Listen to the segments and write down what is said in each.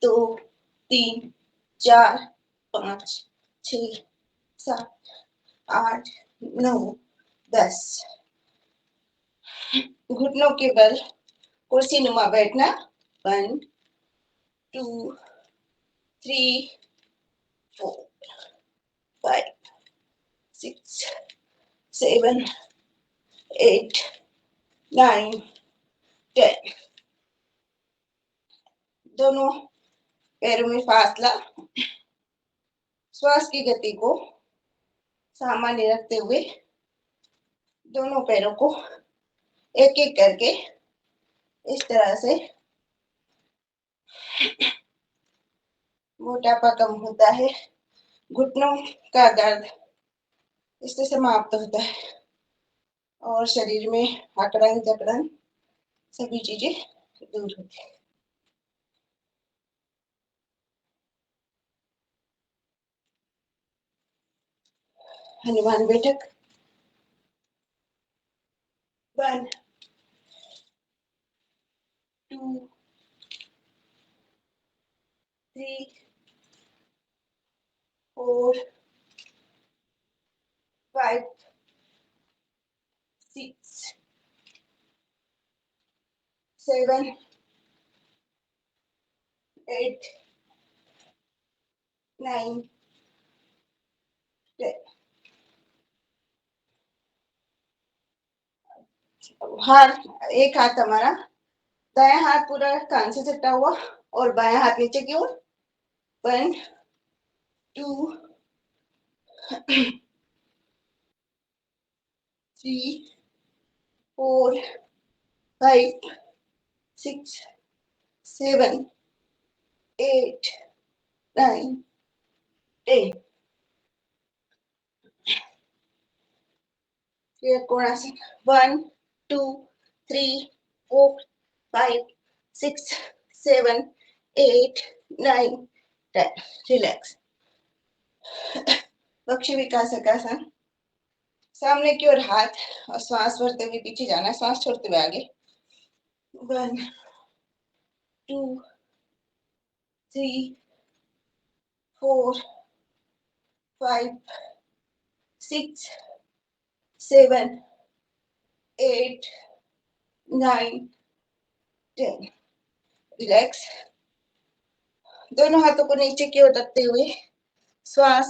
दो, तीन, चार, पाँच, 6, 7, 8, 9, 10। घुटनों के बल कुर्सी नुमा बैठना। 1, 2, 3, 4, 5, 6, 7, 8, 9, 10। दोनों पैरों में फासला। श्वास की गति को सामान्य रखते हुए दोनों पैरों को एक एक करके इस तरह से मोटापा कम होता है, घुटनों का दर्द इससे समाप्त होता है और शरीर में अकड़न जकड़न सभी चीजें दूर होती है। हनुमान बैठक। 1, 2, 3, 4, 5, 6, 7, 8, 9, 10। हाथ, एक हाथ हमारा दायां हाथ पूरा कान से सटा हुआ और बायां हाथ नीचे की ओर। 1, 2, 3, 4, 5, 6, 7, 8, 9, 10। कोणासन। 1, 2, 3, 4, 5, 6, 7, 8, 9, 10। रिलैक्स। पक्षी विकासासन। सामने की ओर हाथ और श्वास भरते हुए पीछे जाना, श्वास छोड़ते हुए आगे। 1, 2, 3, 4, 5, 6, 7, 8, 9, 10। रिलैक्स। दोनों हाथों को नीचे की ओर रखते हुए श्वास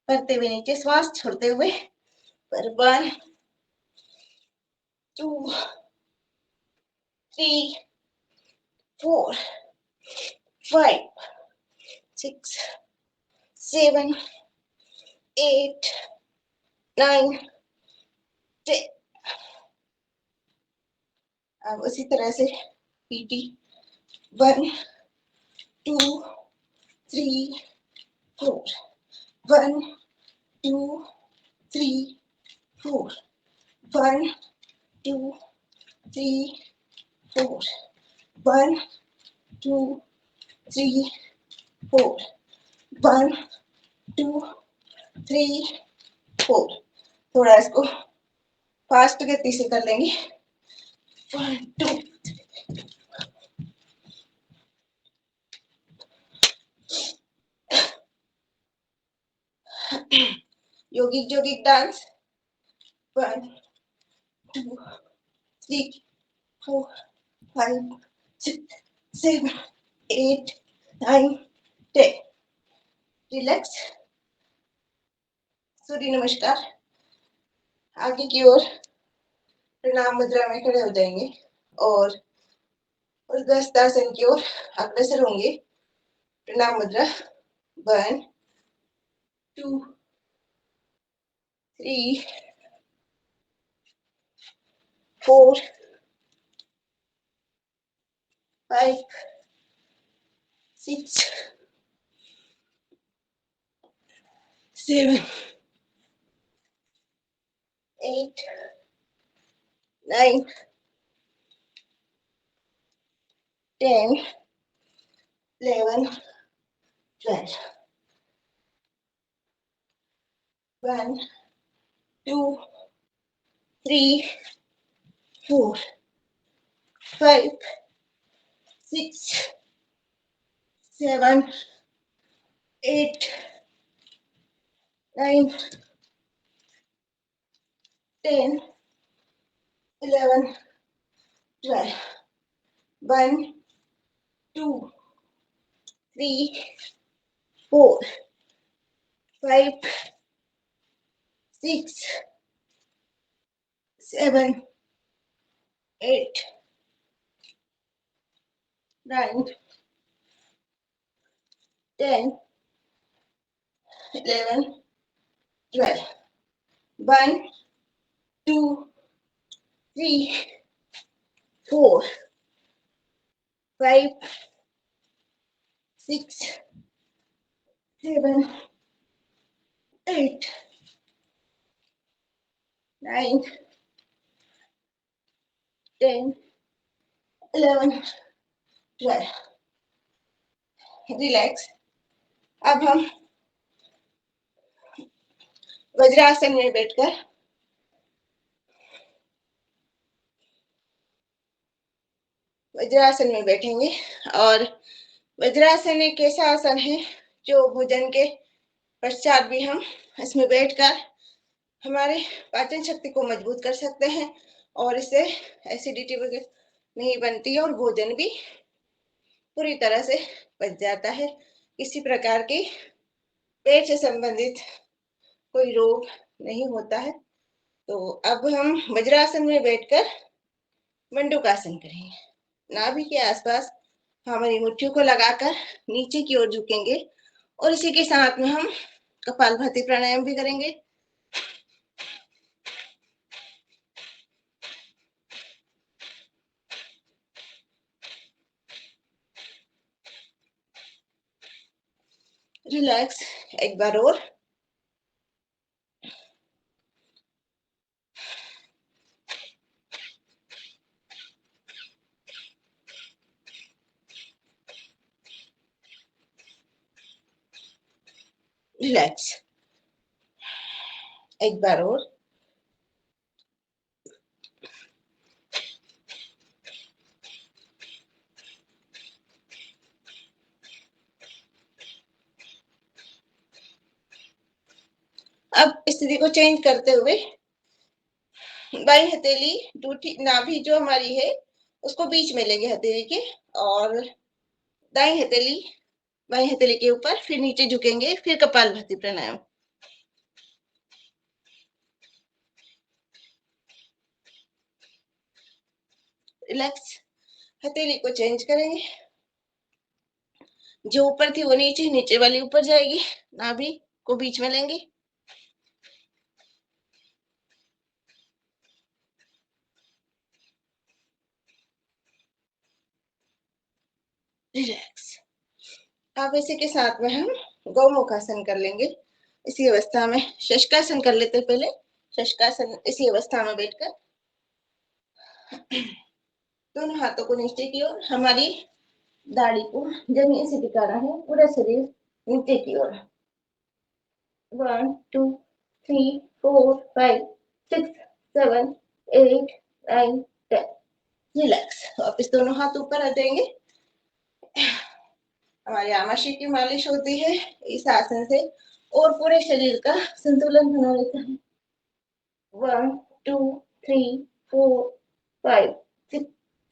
भरते हुए नीचे, श्वास छोड़ते हुए। 1, 2, 3, 4, 5, 6, 7, 8, 9, 10। अब उसी तरह से पीटी। 1, 2, 3, 4। 1, 2, 3, 4। 1, 2, 3, 4. 1, 2, 3, 4. 1, 2, 3, 4। थोड़ा इसको फास्ट गति से कर लेंगे। 1, 2। योगिक जोगिक डांस। 1, 2, 3, 4, 5, 6, 7, 8, 9, 10। रिलैक्स। सूर्य नमस्कार। आगे की ओर प्रणाम मुद्रा में खड़े हो जाएंगे और ऊर्ध्वस्तासन की ओर अग्रसर होंगे। प्रणाम मुद्रा। 1, 2, 3, 4, 5, 6, 7, 8, 9, 10, 11, 12. 1, 2, 3, 4, 5, 6, 7, 8, 9, 10, 11, 12. 1, 2, 3, 4, 5, 6, 7, 8, 9, 10, 11, 12. 1, 2, 3, 4, 5, 6, 7, 8, 9, 10, 11, 12. रिलैक्स। अब हम वज्रासन में बैठकर वज्रासन में बैठेंगे। और वज्रासन एक ऐसा आसन है जो भोजन के पश्चात भी हम इसमें बैठकर हमारे पाचन शक्ति को मजबूत कर सकते हैं, और इससे एसिडिटी वगैरह नहीं बनती है और भोजन भी पूरी तरह से पच जाता है। किसी प्रकार की पेट से संबंधित कोई रोग नहीं होता है। तो अब हम वज्रासन में बैठकर मंडूकासन करेंगे। नाभि के आसपास हमारी मुट्ठियों को लगाकर नीचे की ओर झुकेंगे, और इसी के साथ में हम कपालभाति प्राणायाम भी करेंगे। रिलैक्स। एक बार और। रिलैक्स। एक बार और। अब स्थिति को चेंज करते हुए बाई हथेली दूठी नाभि जो हमारी है उसको बीच में लेंगे हथेली के, और दाई हथेली बाई हथेली के ऊपर, फिर नीचे झुकेंगे, फिर कपालभाति प्राणायाम। रिलैक्स। हथेली को चेंज करेंगे, जो ऊपर थी वो नीचे, नीचे वाली ऊपर जाएगी। नाभि को बीच में लेंगे। रिलैक्स। अब इसी के साथ में हम गौमुखासन कर लेंगे। इसी अवस्था में शशकासन कर लेते पहले। शशकासन इसी अवस्था में बैठकर दोनों हाथों को नीचे की ओर, हमारी दाढ़ी को जमीन से टिकाना है, पूरा शरीर नीचे की ओर। 1, 2, 3, 4, 5, 6, 7, 8, 9, 10। रिलैक्स। वापिस दोनों हाथ ऊपर आ जाएंगे। हमारी आमाशय की मालिश होती है इस आसन से, और पूरे शरीर का संतुलन बना रहता है। 1, 2, 3, 4, 5, 6,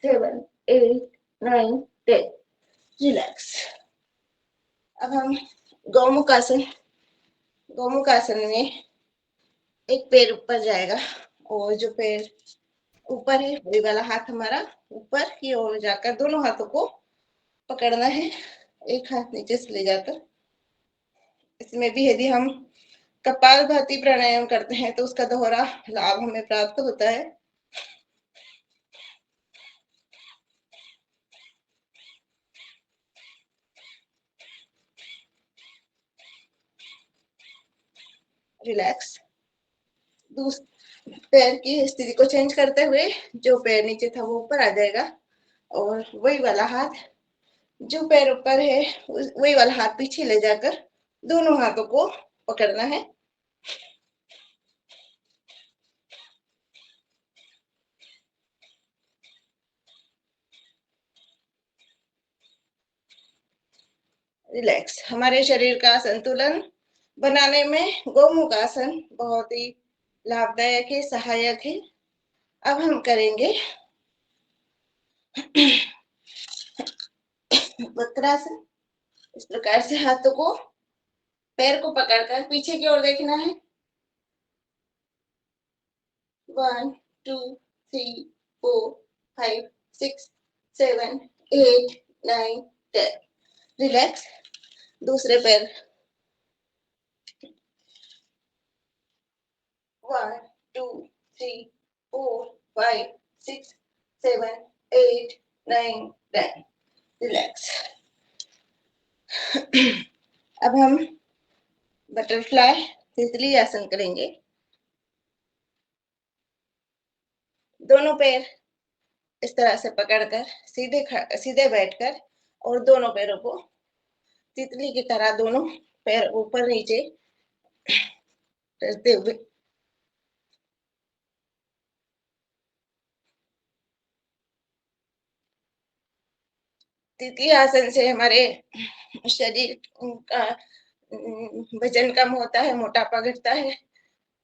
7, 8, 9, 10। रिलैक्स। अब हम गौमुख आसन। गौमुख आसन में एक पैर ऊपर जाएगा, और जो पैर ऊपर है वही वाला हाथ हमारा ऊपर की ओर जाकर दोनों हाथों को पकड़ना है, एक हाथ नीचे से ले जाकर। इसमें भी यदि हम कपालभाति प्राणायाम करते हैं तो उसका दोहरा लाभ हमें प्राप्त होता है। रिलैक्स। पैर की स्थिति को चेंज करते हुए जो पैर नीचे था वो ऊपर आ जाएगा, और वही वाला हाथ जो पैर ऊपर है वही वाला हाथ पीछे ले जाकर दोनों हाथों को पकड़ना है। रिलैक्स। हमारे शरीर का संतुलन बनाने में गोमुख आसन बहुत ही लाभदायक है, सहायक है। अब हम करेंगे वक्रासन। इस प्रकार से हाथों को, पैर को पकड़कर पीछे की ओर देखना है। 1 2 3 4 5 6 7 8 9 10। रिलैक्स। दूसरे पैर 1 2 3 4 5 6 7 8 9 10। रिलैक्स। अब हम बटरफ्लाई तितली आसन करेंगे। दोनों पैर इस तरह से पकड़कर सीधे बैठकर और दोनों पैरों को तितली की तरह दोनों पैर ऊपर नीचे करते हुए तितली आसन से हमारे शरीर का वजन कम होता है, मोटापा घटता है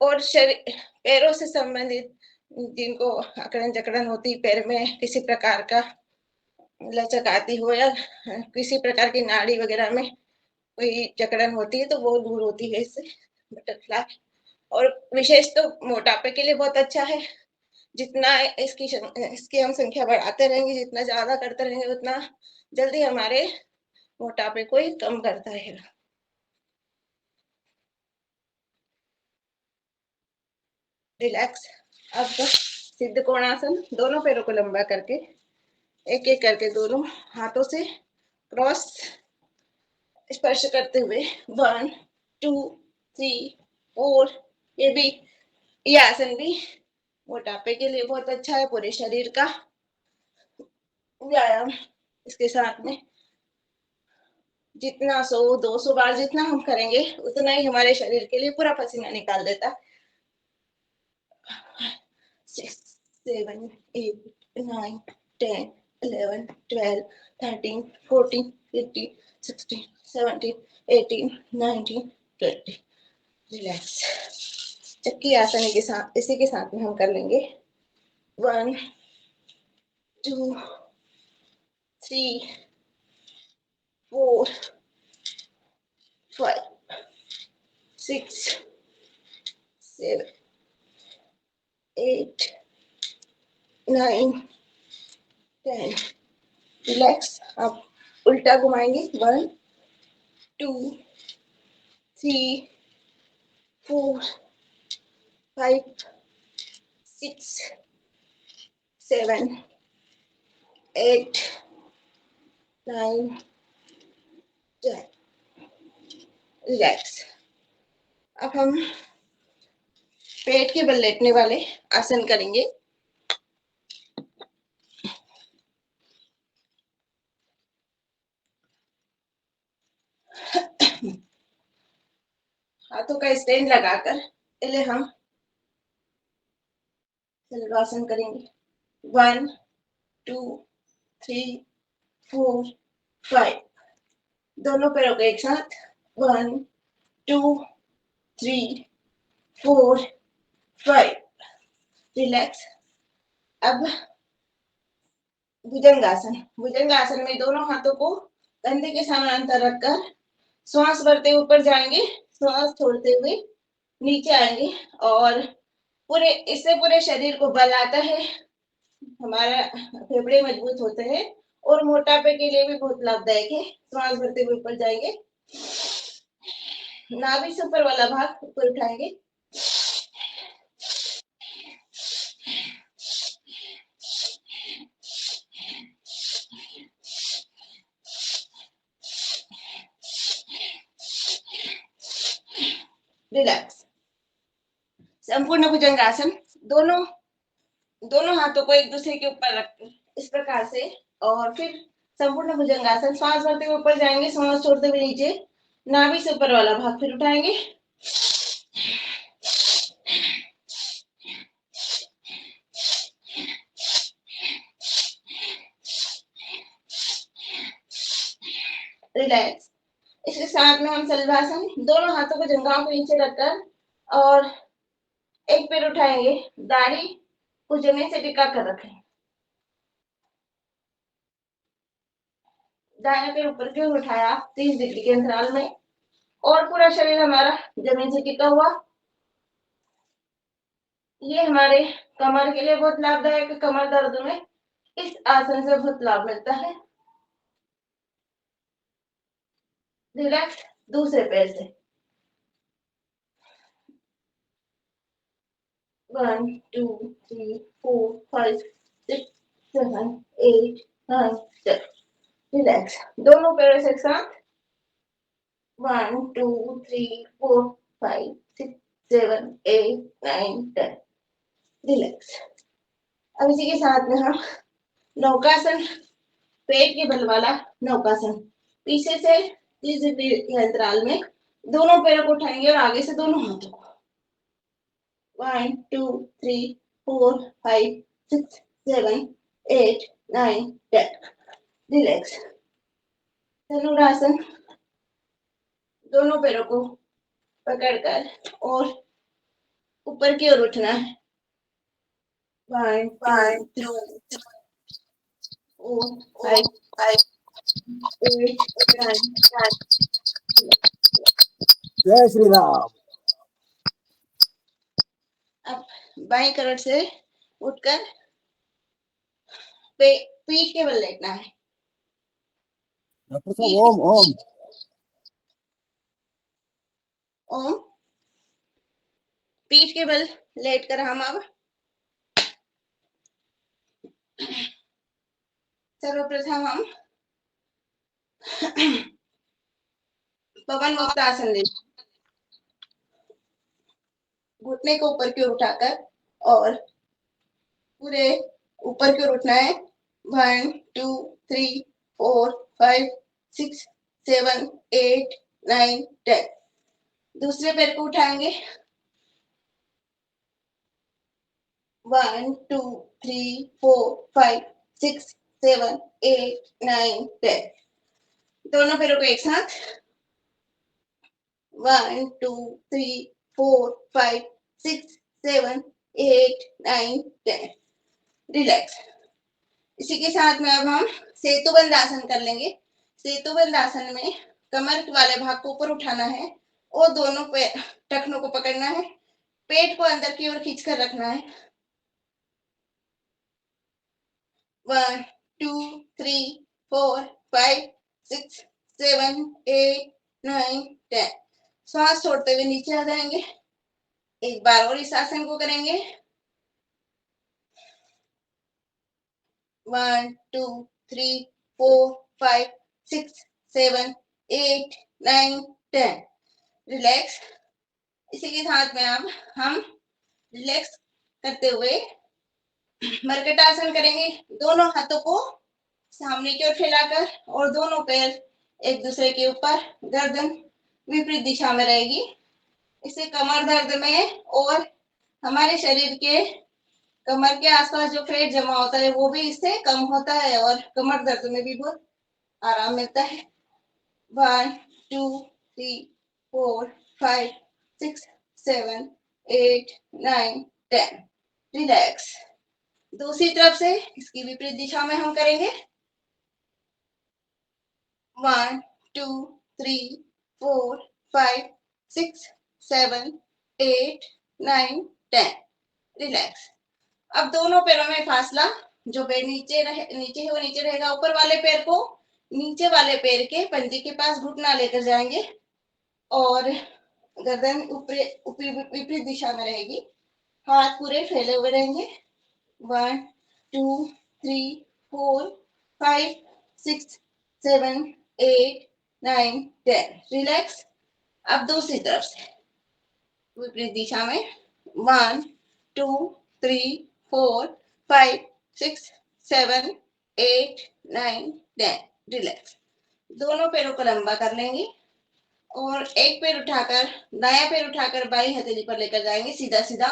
और शरीर पैरों से संबंधित जिनको अकड़न जकड़न होती, पैर में किसी प्रकार का लचक आती हो या किसी प्रकार की नाड़ी वगैरह में कोई जकड़न होती है तो वो दूर होती है इससे बटरफ्लाई। और विशेष तो मोटापे के लिए बहुत अच्छा है। जितना इसकी हम संख्या बढ़ाते रहेंगे, जितना ज्यादा करते रहेंगे, उतना जल्दी हमारे मोटापे को ही कम करता है। रिलैक्स। अब सिद्ध कोणासन, दोनों पैरों को लंबा करके एक एक करके दोनों हाथों से क्रॉस स्पर्श करते हुए 1 2 3 4। ये आसन भी मोटापे के लिए बहुत अच्छा है, पूरे शरीर का व्यायाम। इसके साथ में जितना 100-200 बार जितना हम करेंगे उतना ही हमारे शरीर के लिए पूरा पसीना निकाल देता है। 6 7 8 9 10 11 12 13 14 15 16 17 18 19 20। रिलैक्स। चक्की आसन के साथ, इसी के साथ में हम कर लेंगे 1 2 3 4 5 6 7 8 9 10। रिलैक्स। आप उल्टा घुमाएंगे 1 2 3 4 5 6 7 8 9 10। रिलैक्स। अब हम पेट के बल लेटने वाले आसन करेंगे। हाथों का स्टैंड लगाकर पहले हम शलभासन करेंगे। 1 2 3 4 5। दोनों पैरों को एक साथ 1 2 3 4 5। रिलैक्स। अब भुजंगासन। भुजंगासन में दोनों हाथों को कंधे के समानांतर रखकर श्वास भरते हुए ऊपर जाएंगे, श्वास छोड़ते हुए नीचे आएंगे और पूरे इससे पूरे शरीर को बल आता है, हमारा फेफड़े मजबूत होते हैं और मोटापे के लिए भी बहुत लाभदायक है। श्वास भरते हुए ऊपर जाएंगे, नाभि से ऊपर वाला भाग ऊपर उठाएंगे। रिलैक्स। संपूर्ण भुजंगासन। दोनों दोनों हाथों को एक दूसरे के ऊपर रखकर इस प्रकार से और फिर संपूर्ण भुजंगासन। श्वास भरते हुए ऊपर जाएंगे, श्वास छोड़ते हुए नीचे, नाभि से ऊपर वाला भाग फिर उठाएंगे। रिलैक्स। इसके साथ में हम सलवासन, दोनों हाथों को जंघाओं के नीचे रखकर और एक पैर उठाएंगे, दाढ़ी को जमीन से टिका कर रखें, दाहिना पैर ऊपर की ओर उठाया 30 डिग्री के अंतराल में और पूरा शरीर हमारा जमीन से टिका हुआ। ये हमारे कमर के लिए बहुत लाभदायक है, कमर दर्द में इस आसन से बहुत लाभ मिलता है। रिलैक्स दूसरे पैर से 1 2 3 4 5 6 7 8 9 10। रिलैक्स दोनों पैरों से एक साथ 1 2 3 4 5 6 7 8 9 10। रिलैक्स। अब इसी के साथ में हम नौकासन, पेट के बल वाला नौकासन, पीछे से 30 डिग्री के अंतराल में दोनों पैरों को उठाएंगे और आगे से दोनों हाथों को 1 2 3 4 5 6 7 8 9 10। रिलैक्स। धनुरासन, दोनों पैरों को पकड़कर और ऊपर की ओर उठना है। 1 2 3 4 5 8 9। जय श्री राम। अब बाएं करवट से उठकर पीठ के बल लेटना है। डॉक्टर साहब ओम ओम ओम। पीठ के बल लेटकर हम अब सर्वप्रथम हम पवन मुक्त आसन ले, घुटने को ऊपर की ओर उठाकर और पूरे ऊपर की ओर उठना है। 1 2 3 4 5 6 7 8 9 10। दूसरे पैर को उठाएंगे। 1 2 3 4 5 6 7 8 9 10। दोनों पैरों को एक साथ 1 2 3 4 5 6 7 8 9 10। रिलैक्स। इसी के साथ में अब हम सेतुबंध आसन कर लेंगे। सेतुबंध आसन में कमर वाले भाग को ऊपर उठाना है और दोनों टखनों को पकड़ना है, पेट को अंदर की ओर खींचकर रखना है। 1 2 3 4 5 6 7 8 9 10। श्वास छोड़ते हुए नीचे आ जाएंगे। एक बार और इस आसन को करेंगे। 1 2 3 4 5 6 7 8 9 10। रिलैक्स। इसी के साथ में अब हम रिलैक्स करते हुए मरकटासन करेंगे। दोनों हाथों को सामने की ओर फैलाकर और दोनों पैर एक दूसरे के ऊपर, गर्दन विपरीत दिशा में रहेगी। इससे कमर दर्द में और हमारे शरीर के कमर के आसपास जो फैट जमा होता है वो भी इससे कम होता है और कमर दर्द में भी बहुत आराम मिलता है। 1 2 3 4 5 6 7 8 9 10। रिलैक्स। दूसरी तरफ से इसकी विपरीत दिशा में हम करेंगे। 1 2 3 4 5 6 7 8 9 10। रिलैक्स। अब दोनों पैरों में फासला, जो पैर नीचे है वो नीचे रहेगा। ऊपर वाले पैर को नीचे वाले पैर के पंजे के पास घुटना लेकर जाएंगे और गर्दन विपरीत दिशा में रहेगी। हाथ पूरे फैले हुए रहेंगे। 1 2 3 4 5 6 7 8 9 10। रिलैक्स। अब दूसरी तरफ से विपरीत दिशा में 1 2 3 4 5 6 7 8 9 10। रिलैक्स। दोनों पैरों को लंबा कर लेंगे और एक पैर उठाकर, दायां पैर उठाकर बाई हथेली पर लेकर जाएंगे सीधा सीधा।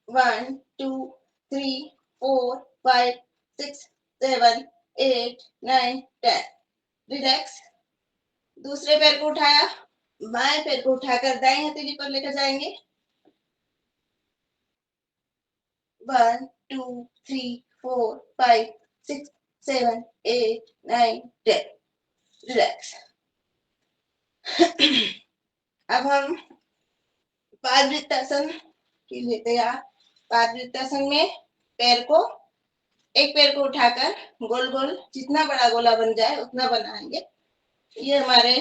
1 2 3 4 5 6 7 8 9 10। रिलैक्स। दूसरे पैर को उठाया, बाएं पैर को उठाकर दाएं हथेली पर लेकर जाएंगे। 1 2 3 4 5 6 7 8 9 10। रिलैक्स। अब हम पादवृत्तासन के लिए तैयार। पादवृत्तासन में पैर को, एक पैर को उठाकर गोल गोल, जितना बड़ा गोला बन जाए उतना बनाएंगे। ये हमारे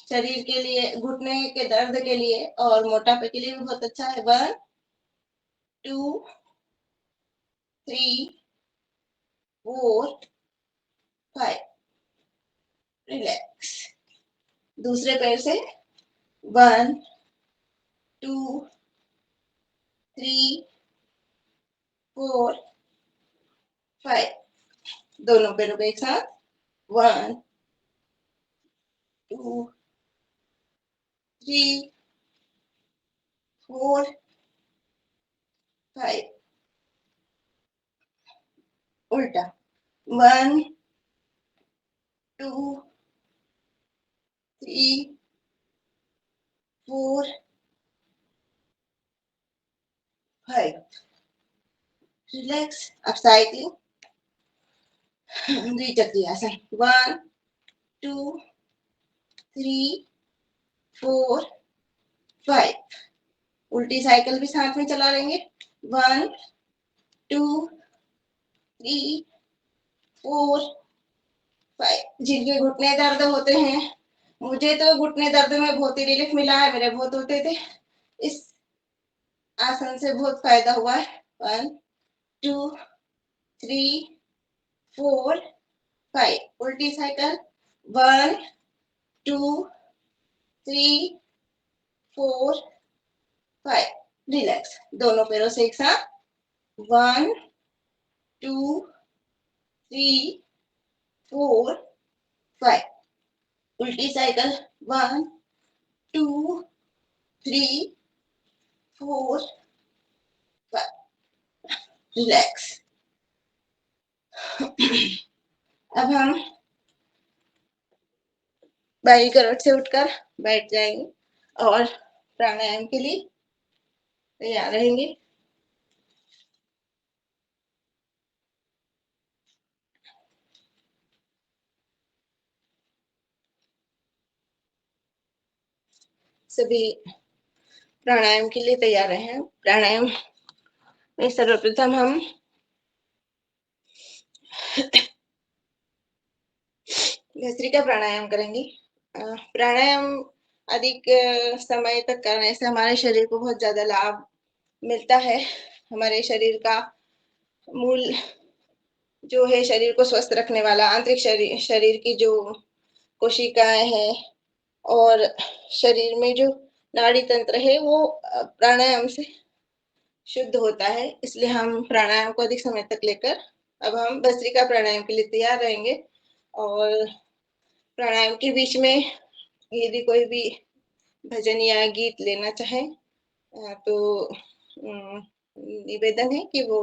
शरीर के लिए, घुटने के दर्द के लिए और मोटापे के लिए भी बहुत अच्छा है। 1 2 3 4 5। रिलैक्स। दूसरे पैर से 1 2 3 4 5। दोनों पैरों को एक साथ। 1 2 3 4 5। उल्टा। 1 2 3 4 5। रिलैक्स। अब साइक्लिंग, द्विचक्री आसन। 1 2 3 4 5। उल्टी साइकिल भी साथ में चला लेंगे। 1 2 3 4 5। जिनके घुटने दर्द होते हैं, मुझे तो घुटने दर्द में बहुत ही रिलीफ मिला है, मेरे बहुत होते थे, इस आसन से बहुत फायदा हुआ है। 1 2 3 4 5। उल्टी साइकिल। 1 2 3 4 5। रिलैक्स। दोनों पैरों से एक साथ। 1 2 3 4 5। उल्टी साइकिल। 1 2 3 4 5। रिलैक्स। अब हम बाई करवट से उठकर बैठ जाएंगे और प्राणायाम के लिए तैयार रहेंगे। सभी प्राणायाम के लिए तैयार रहे। प्राणायाम में सर्वप्रथम हम भस्त्रिका प्राणायाम करेंगे। प्राणायाम अधिक समय तक करने से हमारे शरीर को बहुत ज्यादा लाभ मिलता है। हमारे शरीर का मूल जो है, शरीर को स्वस्थ रखने वाला आंतरिक शरीर की जो कोशिकाएं हैं और शरीर में जो नाड़ी तंत्र है, वो प्राणायाम से शुद्ध होता है। इसलिए हम प्राणायाम को अधिक समय तक लेकर अब हम भस्त्रिका प्राणायाम के लिए तैयार रहेंगे। और प्राणायाम के बीच में यदि कोई भी भजन या गीत लेना चाहे तो निवेदन है कि वो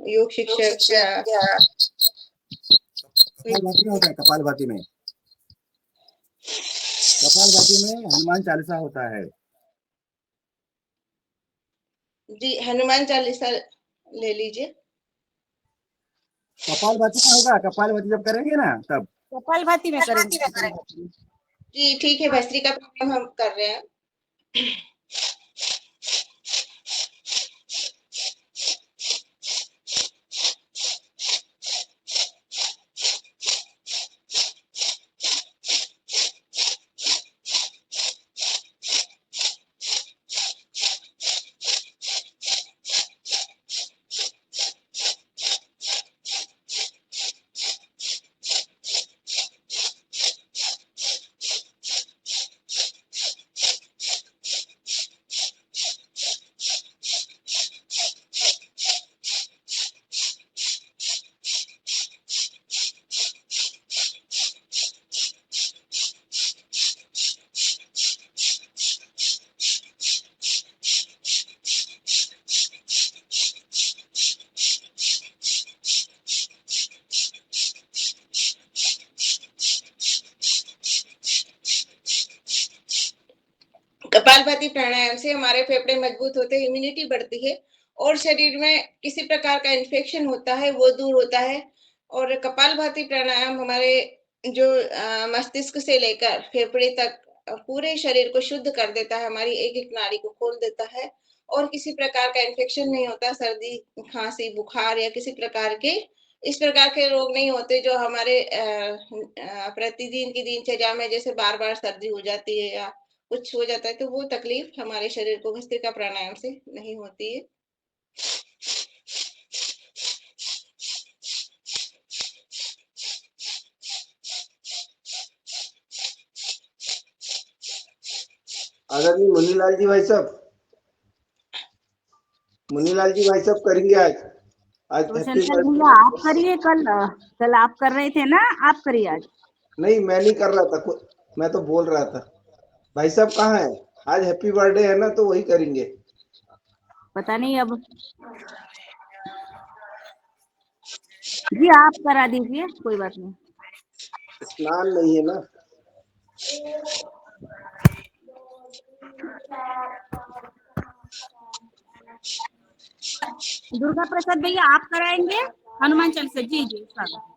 योग शिक्षक या कपालभाति में होता है। कपालभाति में हनुमान चालीसा होता है। जी, हनुमान चालीसा ले लीजिए। कपालभाति में होगा। कपालभाति जब करेंगे ना तब। कपालभाति में करेंगे। जी ठीक है, भस्त्रिका प्राणायाम हम कर रहे हैं। कपालभाति प्राणायाम से हमारे फेफड़े मजबूत होते हैं, इम्यूनिटी बढ़ती है और शरीर में किसी प्रकार का इन्फेक्शन होता है वो दूर होता है। और कपालभाति प्राणायाम हमारे जो मस्तिष्क से लेकर फेफड़े तक पूरे शरीर को शुद्ध कर देता है, हमारी एक-एक नाड़ी को खोल देता है और किसी प्रकार का इन्फेक्शन नहीं होता, सर्दी, खाँसी, बुखार या किसी प्रकार के इस प्रकार के रोग नहीं होते जो हमारे प्रतिदिन की दिनचर्या में जैसे बार-बार सर्दी हो जाती है या कुछ हो जाता है, तो वो तकलीफ हमारे शरीर को भस्त्रिका प्राणायाम से नहीं होती है। आदरणीय मुनीलाल जी भाई साहब, मुनीलाल जी भाई साहब करेंगे आज तो हैप्पी शंकर बर्थडे। भैया आप करिए, कल आप कर रहे थे ना, आप करिए आज। नहीं, मैं नहीं कर रहा था, मैं तो बोल रहा था। भाई साहब कहाँ है? आज हैप्पी बर्थडे है ना, तो वही करेंगे। पता नहीं अब जी, आप करा दीजिए, कोई बात नहीं। स्नान नहीं है ना। दुर्गा प्रसाद भैया आप कराएंगे हनुमान चालीसा? जी जी स्वागत।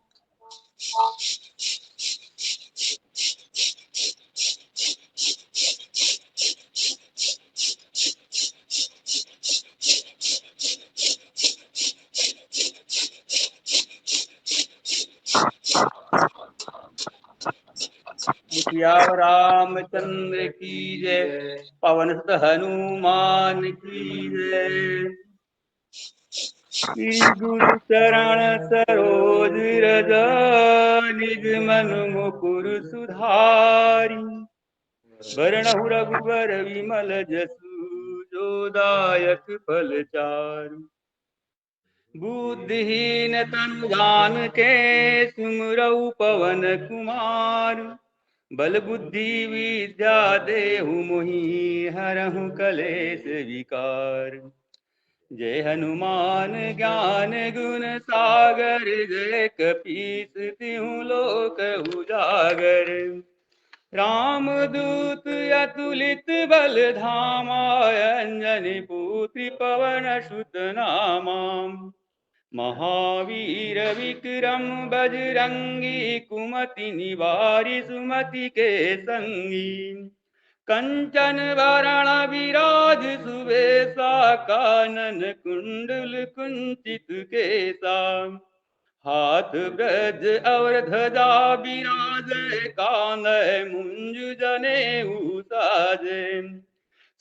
सिया रामचंद्र की जय, पवन सुत हनुमान की जय। श्री गुरु चरण सरोज रज, निज मन मुकुर सुधारी। वरणहु रघुवर विमल जसु, जो दायक फल चारु। बुद्धिहीन तनु जानिके, सुमिरौ पवन कुमार। बल बुद्धि विद्या देहु मोहि, हरहु कलेश विकार। जय हनुमान ज्ञान गुण सागर, जय कपीस तिहुँ लोक उजागर। रामदूत अतुलित बल धामा, अंजनी पुत्र पवन सुत नामा। महावीर विक्रम बजरंगी, कुमति निवारि सुमति के संगी। कंचन वरण विराज सुबेसा, कानन कुंडल कुंचित केसा। हाथ ब्रज और ध्वजा बिराजे, कांधे मुंज जनेऊ साजे।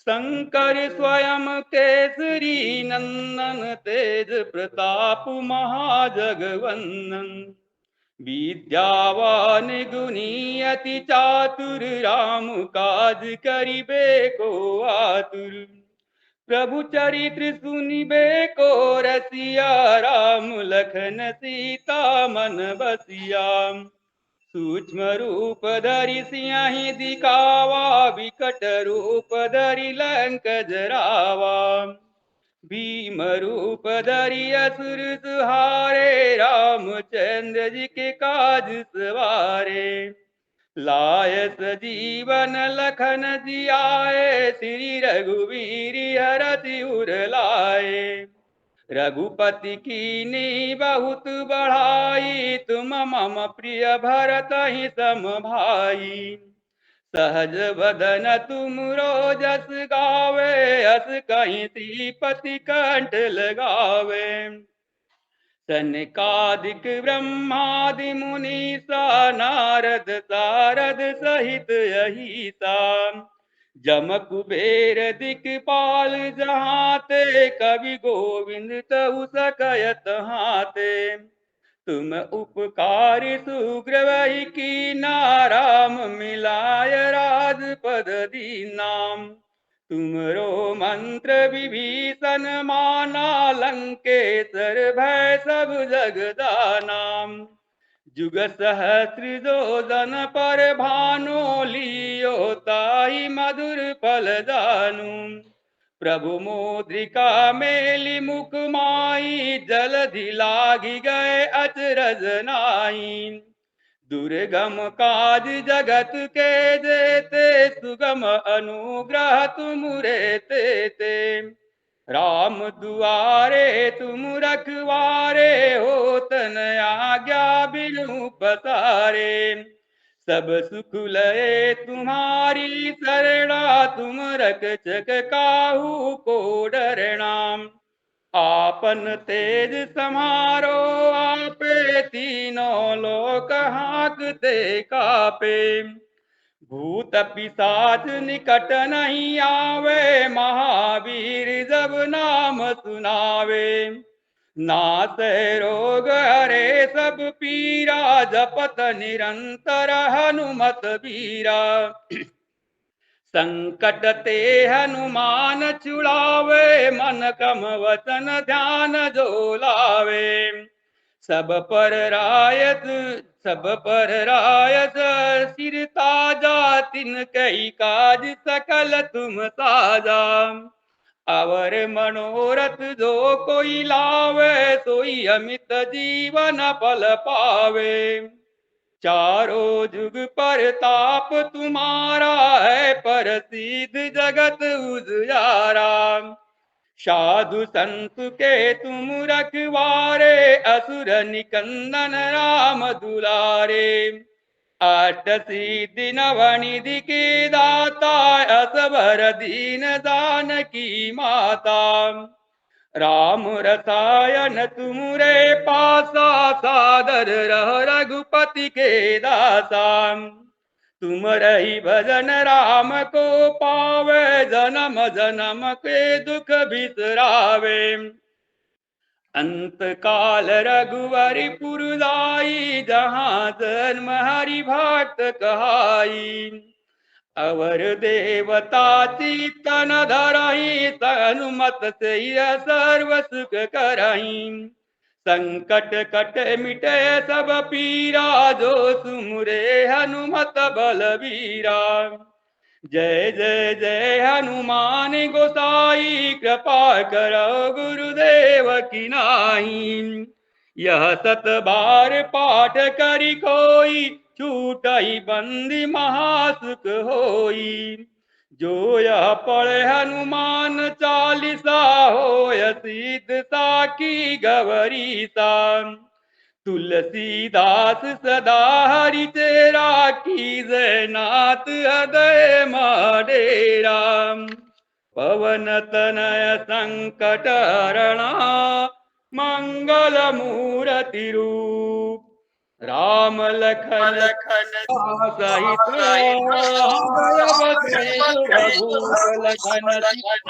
शंकर स्वयं केसरी नंदन, तेज प्रताप महाजगवंदन। विद्यावान गुणी अति चातुर, राम काज करिबे को आतुर। प्रभु चरित्र सुनिबे को रसिया, राम लखन सीता मन बसिया। सूक्ष्म रूप धरि सियहि दिखावा, विकट रूप धरि लंक जरावा। भीम रूप धरि असुर संहारे, रामचंद्र जी के काज सवारे। लाय सजीवन लखन जियाए, श्री रघुवीर हरषि उर लाए। रघुपति कीन्ही बहुत बढ़ाई, तुम मम प्रिय भरतहि सम भाई। सहज वदन तुमरो जस गावे, अस कहीं श्रीपति कंठ लगावे। सनकादिक ब्रह्मादि मुनीसा, नारद सारद सहित अहिसा। जम कुबेर दिक्पाल जहाते, कवि गोविंद तहु सकयत हाते। तुम उपकारी सुग्रीव कीना, राम मिलाय राजपद दीनाम। तुमरो मंत्र विभीषण माना, लंकेश्वर भय सब जग जानाम। जुग सहस्र जो जन पर भानु, लियो ताहि मधुर फल जानू। प्रभु मुद्रिका मेलि मुख माहि, जलधि लागी गए अचरज नाहि। दुर्गम काज जगत के जेते, सुगम अनुग्रह तुम रे ते। राम दुआरे तुम रखवारे, हो तन आज्ञा बिनु पसारे। सब सुख लय तुम्हारी शरणा, तुम रक्षक काहू को डरना। आपन तेज समारो आपे, तीनों लोक हांकते कापे। भूत पिशाच निकट नहीं आवे, महावीर जब नाम सुनावे। नासै रोग हरे सब पीरा, जपत निरंतर हनुमत बीरा। संकट ते हनुमान छुड़ावे, मन क्रम वचन ध्यान जो लावे। सब पर रायत सिर ताजा, तिन कई काज सकल तुम साजा। अवर मनोरथ जो कोई लावे, सोई अमित जीवन फल पावे। चारों जुग पर ताप तुम्हारा है, प्रसिद्ध जगत उजियारा। साधु संत के तुम रखवारे, असुर निकंदन राम दुलारे। अष्ट सिद्धि नव निधि के दाता, असबर दीन जानकी माता। राम रसायन तुमरे पासा, सादर रह रघुपति के दासा। तुम रही भजन राम को पावे, जन्म जन्म के दुख बिसरावे। अंत काल रघुवरि पुर जाई, जहाँ जन्म हरि भक्त कहाई। अवर देवता चित्तन धरहि, हनुमत से सर्व सुख करहि। संकट कट मिटे सब पीरा, जो सुमुरे हनुमत बलबीरा। जय जय जय हनुमान गोसाई, कृपा करो गुरुदेव की नाई। यह सत बार पाठ करि कोई, छूटहि बंदी महासुख होई। जो यह पढ़े हनुमान चालीसा, होय सिद्ध साखी गौरीसा। तुलसीदास सदा हरि तेरा, कीजय नाथ हृदय डेरा। पवन तनय संकट हरणा, मंगल मूर्ति रूप। राम लखन सहित हृदय बसहि सुरभूप। लखन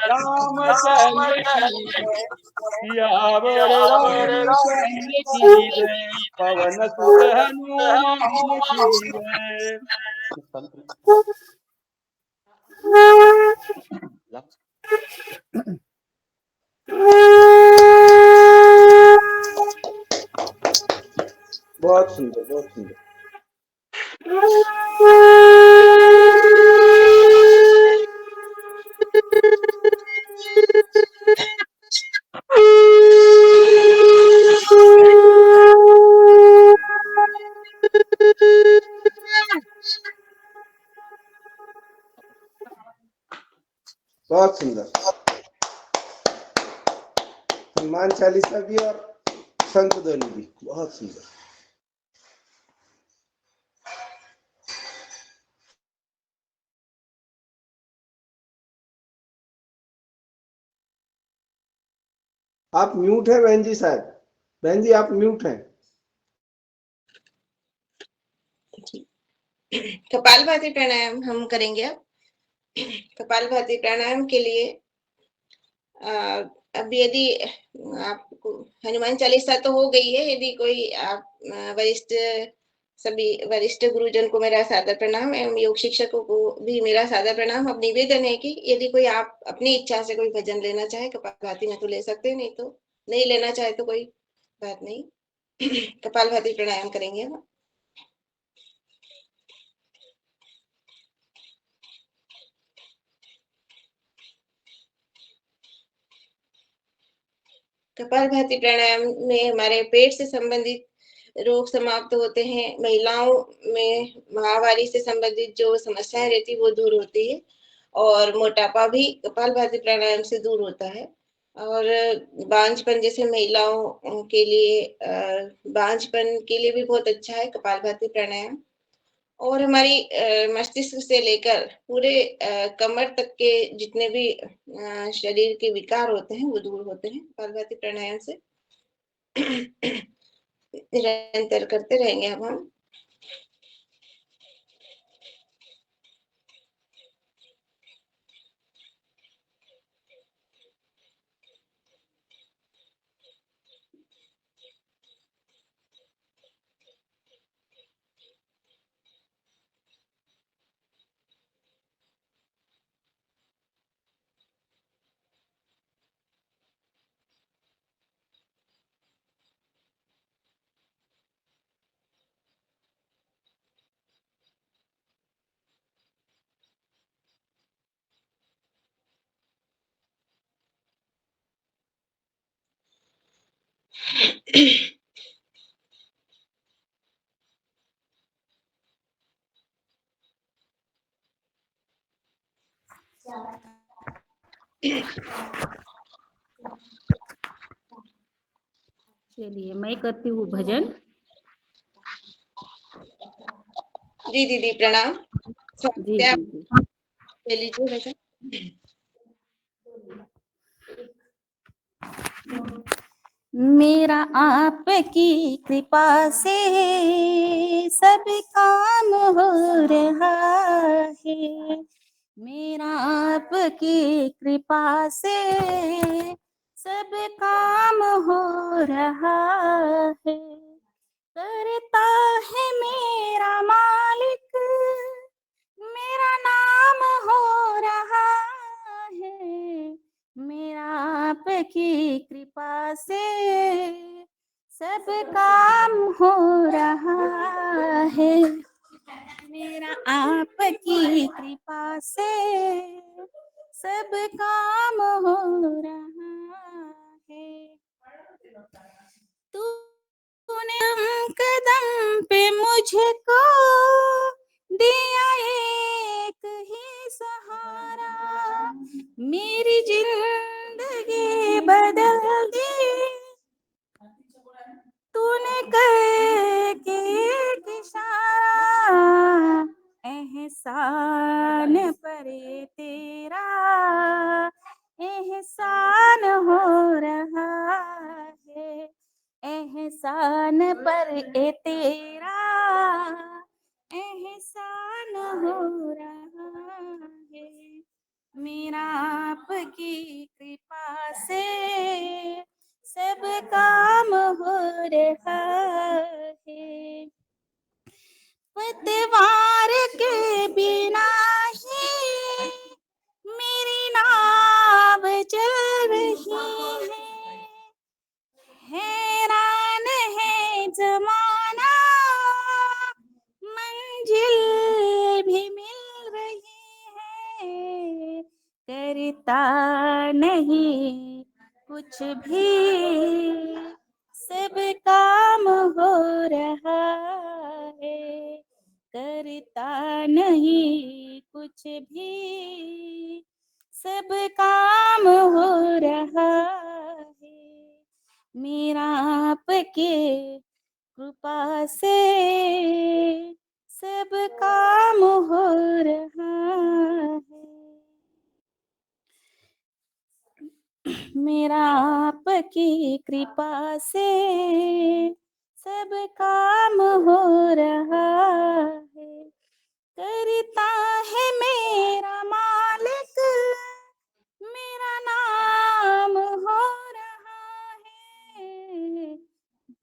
रामचंद्र की जय, सियावर रामचंद्र की जय। पवन सुत हनुमान की जय। बहुत सुंदर, बहुत सुंदर। बहुत सुंदर। हनुमान चालीसा भी और संत ध्वनि भी बहुत सुंदर। आप म्यूट है बहन जी, शायद बहन जी आप म्यूट हैं। कपालभाति प्राणायाम हम करेंगे अब। कपालभाति प्राणायाम के लिए अब यदि आपको हनुमान चालीसा तो हो गई है, यदि कोई आप सभी वरिष्ठ गुरुजन को मेरा सादर प्रणाम एवं योग शिक्षकों को भी मेरा सादर प्रणाम। अब निवेदन है कि यदि कोई आप अपनी इच्छा से कोई भजन लेना चाहे कपालभाति में तो ले सकते हैं, नहीं तो नहीं लेना चाहे तो कोई बात नहीं। कपालभाति प्राणायाम करेंगे हम। कपालभाति प्राणायाम में हमारे पेट से संबंधित रोग समाप्त होते हैं, महिलाओं में माहवारी से संबंधित जो समस्याएं रहती है वो दूर होती है, और मोटापा भी कपालभाति प्राणायाम से दूर होता है। और बांझपन जैसे महिलाओं के लिए बांझपन के लिए भी बहुत अच्छा है कपालभाति प्राणायाम। और हमारी मस्तिष्क से लेकर पूरे कमर तक के जितने भी शरीर के विकार होते हैं वो दूर होते हैं कपालभाति प्राणायाम से। निरंतर करते रहेंगे अब हम। चलिए मैं करती हूँ भजन। जी दीदी प्रणाम। जी आप जी ले लीजिए भजन। मेरा आपकी कृपा से सब काम हो रहा है। मेरा आपकी कृपा से सब काम हो रहा है। करता है मेरा मालिक, मेरा नाम हो रहा है। मेरा आपकी कृपा से सब काम हो रहा है। मेरा आपकी कृपा से सब काम हो रहा है। तूने कदम पे मुझको दिया एक ही सहारा, मेरी जिंदगी बदल दी तूने करके एक इशारा। एहसान परे तेरा एहसान हो रहा है। एहसान पर ए तेरा एहसान हो रहा है। मेरा आपकी कृपा से सब काम हो रहा है। पतवार के बिना ही मेरी नाव चल रही है। हैरान है जमाना, मंजिल भी मिल रही है। करता नहीं कुछ भी सब काम हो रहा है। करता नहीं कुछ भी सब काम हो रहा है। मेरा आपके कृपा से सब काम हो रहा है। मेरा आपकी कृपा से सब काम हो रहा है। करता है मेरा मालिक, मेरा नाम हो रहा है।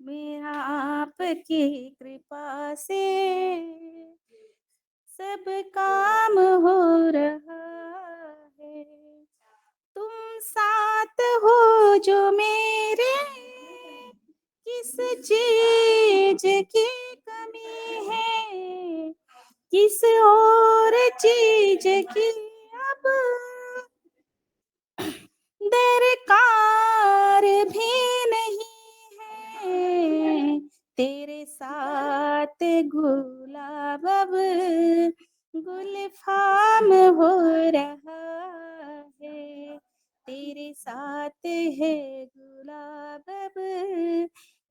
मेरा आपकी कृपा से सब काम हो रहा है। तुम साथ हो जो मेरे, किस चीज की कमी है। किस और चीज की अब दरकार भी नहीं है। तेरे साथ गुलाब अब गुलफाम हो रहा है, तेरे साथ है गुलाब अब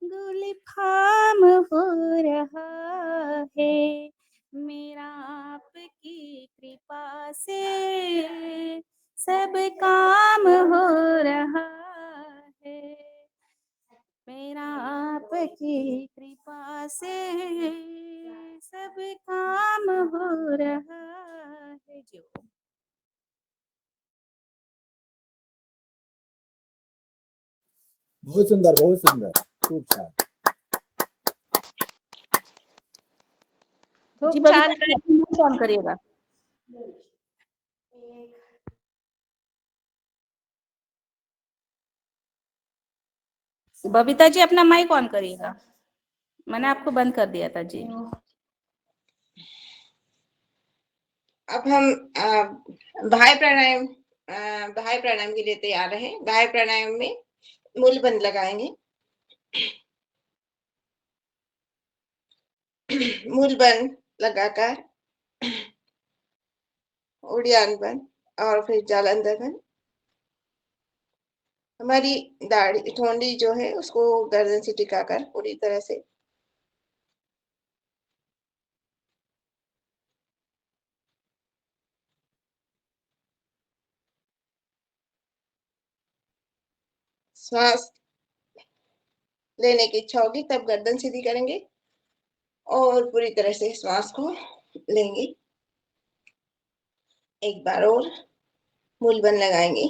गुलफाम हो रहा है, मेरा आपकी कृपा से सब काम हो रहा है, मेरा आपकी कृपा से सब काम हो रहा है जो। बहुत सुंदर, बहुत सुंदर, खूप छान. जी खूप छान. बबीता कौन करिएगा? बबीता जी अपना माइक ऑन करिएगा, मैंने आपको बंद कर दिया था जी। अब हम बाह्य प्राणायाम बाह्य प्राणायाम के लिए तैयार हैं। बाह्य प्राणायाम में मूल बंद लगाएंगे। मूल बंद लगाकर उड़ियान बंद और फिर जालंधर बंद। हमारी दाढ़ी ठोंडी जो है उसको गर्दन से टिकाकर पूरी तरह से श्वास लेने की इच्छा होगी तब गर्दन सीधी करेंगे और पूरी तरह से श्वास को लेंगे। एक बार और मूल बंद लगाएंगे।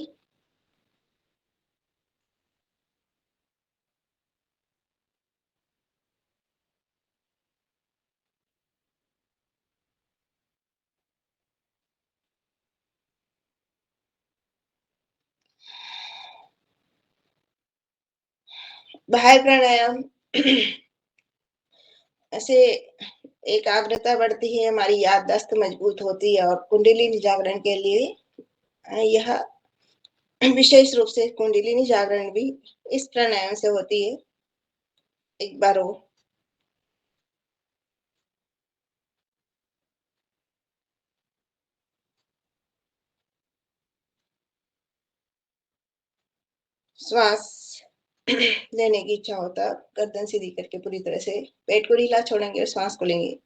बाह्य प्राणायाम ऐसे एकाग्रता बढ़ती है, हमारी याददाश्त मजबूत होती है और कुंडलिनी जागरण के लिए यह विशेष रूप से कुंडलिनी जागरण भी इस प्राणायाम से होती है। एक बार और श्वास लेने की इच्छा होता है गर्दन सीधी करके पूरी तरह से पेट को ढीला छोड़ेंगे और श्वास को लेंगे।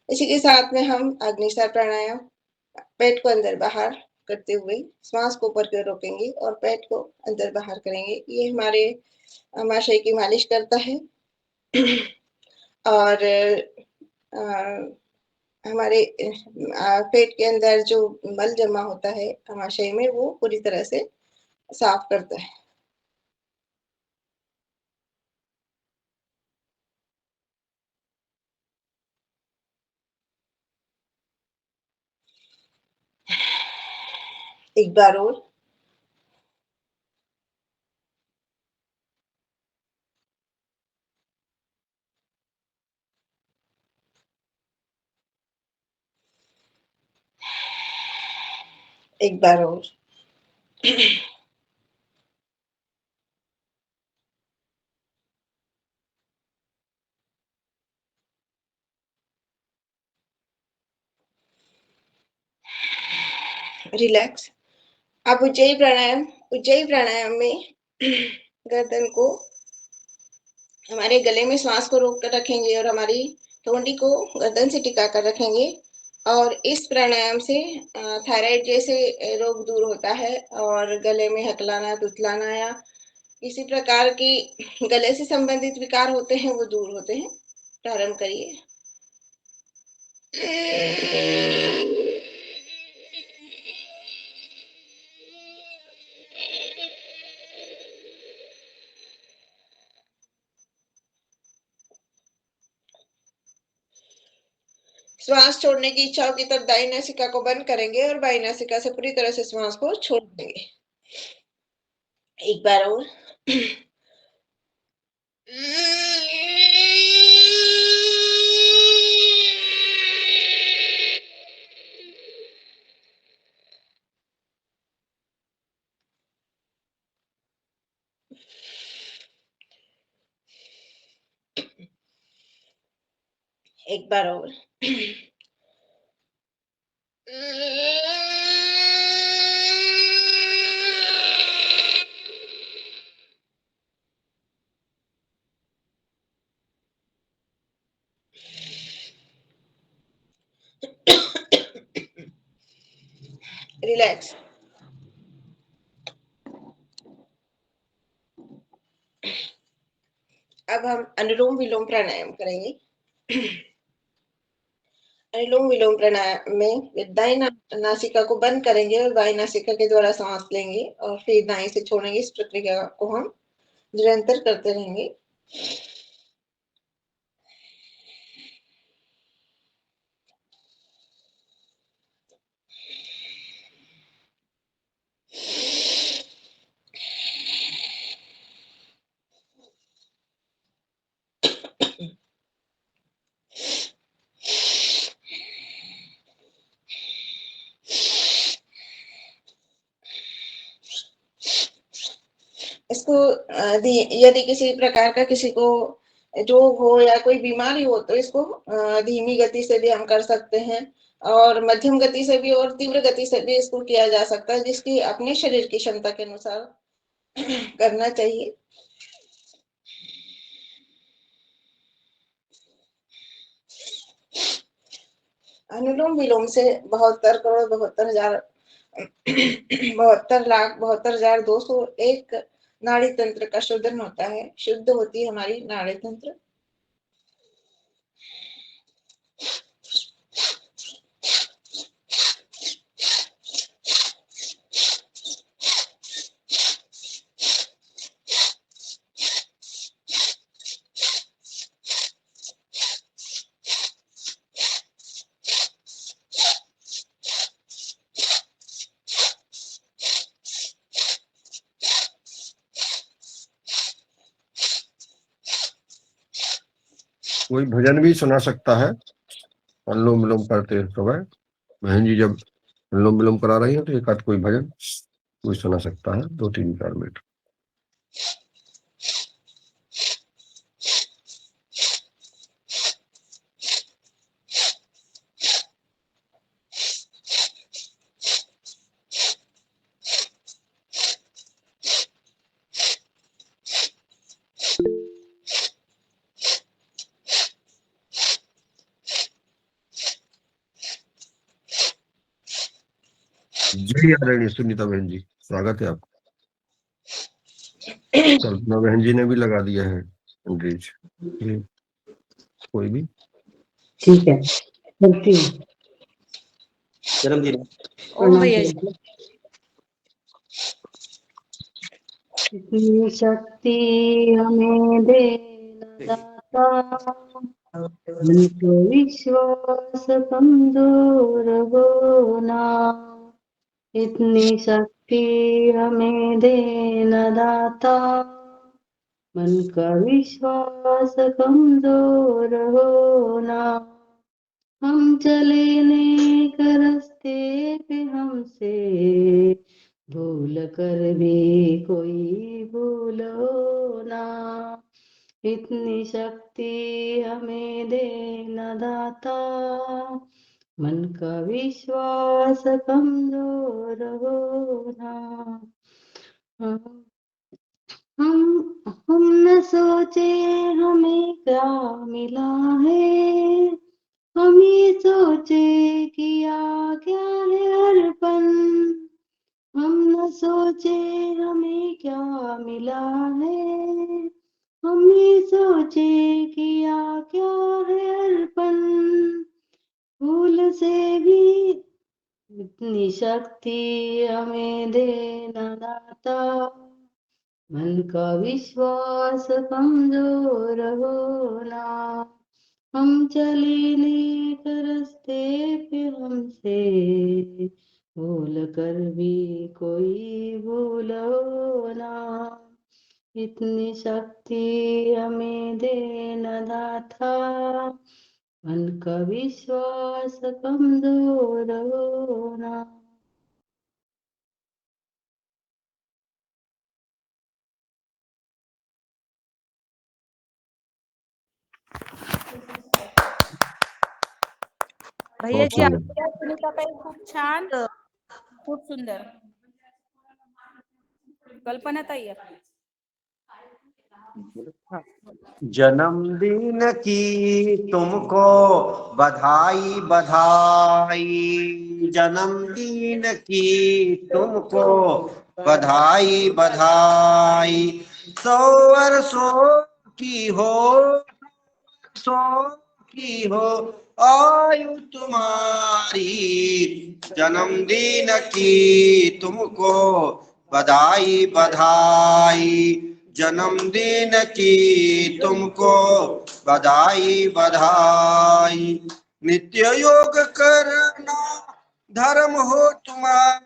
इसी के साथ में हम अग्निसार प्राणायाम पेट को अंदर बाहर करते हुए श्वास को ऊपर की ओर रोकेंगे और पेट को अंदर बाहर करेंगे। ये हमारे आमाशय की मालिश करता है और हमारे पेट के अंदर जो मल जमा होता है आमाशय में वो पूरी तरह से साफ करता है। एक बार और एक बार और रिलैक्स। अब उज्जयी प्राणायाम में गर्दन को हमारे गले में श्वास को रोक कर रखेंगे और हमारी ठोड़ी को गर्दन से टिका कर रखेंगे और इस प्राणायाम से थायराइड जैसे रोग दूर होता है और गले में हकलाना तुतलाना या किसी प्रकार की गले से संबंधित विकार होते हैं वो दूर होते हैं। प्रारंभ करिए। श्वास छोड़ने की इच्छा होगी तब दाई नासिका को बंद करेंगे और बाई नासिका से पूरी तरह से श्वास को छोड़ देंगे। एक बार और एक बार और। रिलैक्स। अब हम अनुलोम विलोम प्राणायाम करेंगे। अनुलोम विलोम प्राणायाम में दाएं नासिका को बंद करेंगे और बाएं नासिका के द्वारा सांस लेंगे और फिर दाएं से छोड़ेंगे। इस प्रक्रिया को हम निरंतर करते रहेंगे। इसको यदि किसी प्रकार का किसी को रोग हो या कोई बीमारी हो तो इसको धीमी गति से भी हम कर सकते हैं और मध्यम गति से भी और तीव्र गति से भी इसको किया जा सकता है, जिसकी अपने शरीर की क्षमता के अनुसार करना चाहिए। अनुलोम विलोम से 72,72,72,201 नाड़ी तंत्र का शोधन होता है, शुद्ध होती है हमारी नाड़ी तंत्र। कोई भजन भी सुना सकता है अनुलोम विलोम करते समय। बहन जी जब अनुलोम विलोम करा रही है तो एक आध कोई भजन कोई सुना सकता है, 2-3-4 मिनट। जय आदरणीय सुनीता बहन जी, स्वागत है आपका। कल्पना बहन जी ने भी लगा दिया है अंग्रेज। कोई भी ठीक है, चलती हूँ। जन्मदिन ओम भैया जी। इतनी शक्ति हमें देना दाता, मन को विश्वास कमजोर होना। इतनी शक्ति हमें देना दाता, मन का विश्वास कमजोर होना। हम चले नेक रास्ते पे हमसे भूल कर भी कोई भूल हो ना। इतनी शक्ति हमें देना दाता, मन का विश्वास कमजोर होना। हम न सोचे हमें क्या मिला है, हम ये सोचे किया क्या है हर पल। हम न सोचे हमें क्या मिला है, हम ये सोचे किया क्या है हर पल। भूल से भी इतनी शक्ति हमें देना दाता, मन का विश्वास कमजोर होना। हम चले नेक रास्ते पे हमसे भूल कर भी कोई भूल होना। इतनी शक्ति हमें देना दाता, मन का विश्वास कमजोर होना। भैया बहुत जी सुंदर। आपल्या सुनीताताई खूप छान, खूप सुंदर. कल्पनाताई आहे. जन्मदिन की तुमको बधाई बधाई, जन्मदिन की तुमको बधाई बधाई, 100 वर्षों की हो, 100 की हो आयु तुम्हारी, जन्मदिन की तुमको बधाई बधाई, जन्मदिन की तुमको बधाई बधाई, नित्य योग करना धर्म हो तुम्हारा,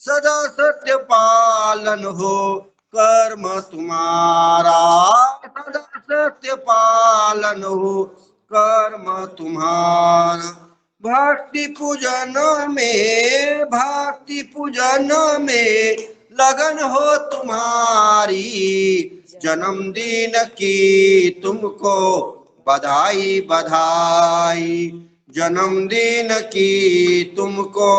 सदा सत्य पालन हो कर्म तुम्हारा, सदा सत्य पालन हो कर्म तुम्हारा, भक्ति पूजन में लगन हो तुम्हारी, जन्मदिन की तुमको बधाई बधाई, जन्मदिन की तुमको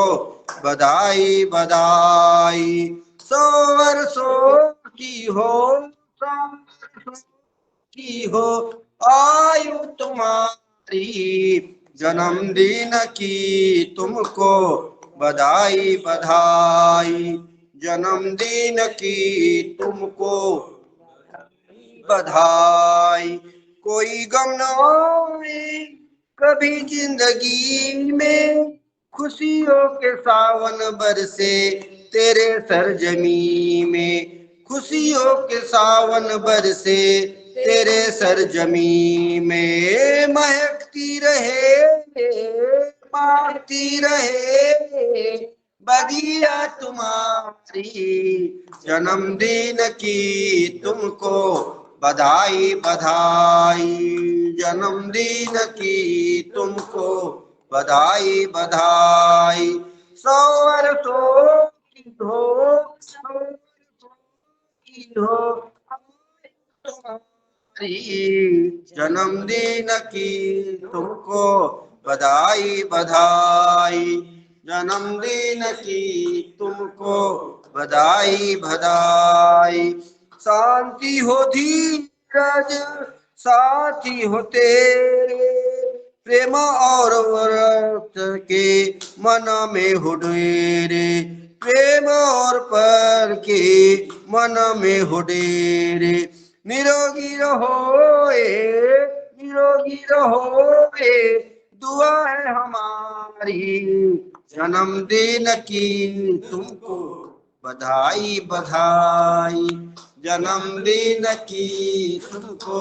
बधाई बधाई, 100 वर्षों की हो, 100 वर्षों की हो आयु तुम्हारी, जन्मदिन की तुमको बधाई बधाई, जन्मदिन की तुमको बधाई, कोई गम न आए कभी जिंदगी में, खुशियों के सावन बरसे तेरे सरजमी में, खुशियों के सावन बरसे तेरे सरजमी में, महकती रहे महकती रहे बगिया तुम्हारी, जन्मदिन की तुमको बधाई बधाई, जन्मदिन की तुमको बधाई बधाई, 100 वर्षों की हो, 100 वर्षों की हो तुम्हारी, जन्मदिन की तुमको बधाई बधाई, जन्मदिन की तुमको बधाई बधाई, शांति हो धीरज साथी हो तेरे, प्रेम और व्रत के मन में हो डेरे, प्रेम और पर के मन में हो डेरे, निरोगी रहो निरोगी रहो दुआ है हमारी, जन्मदिन की तुमको बधाई बधाई, जन्मदिन की तुमको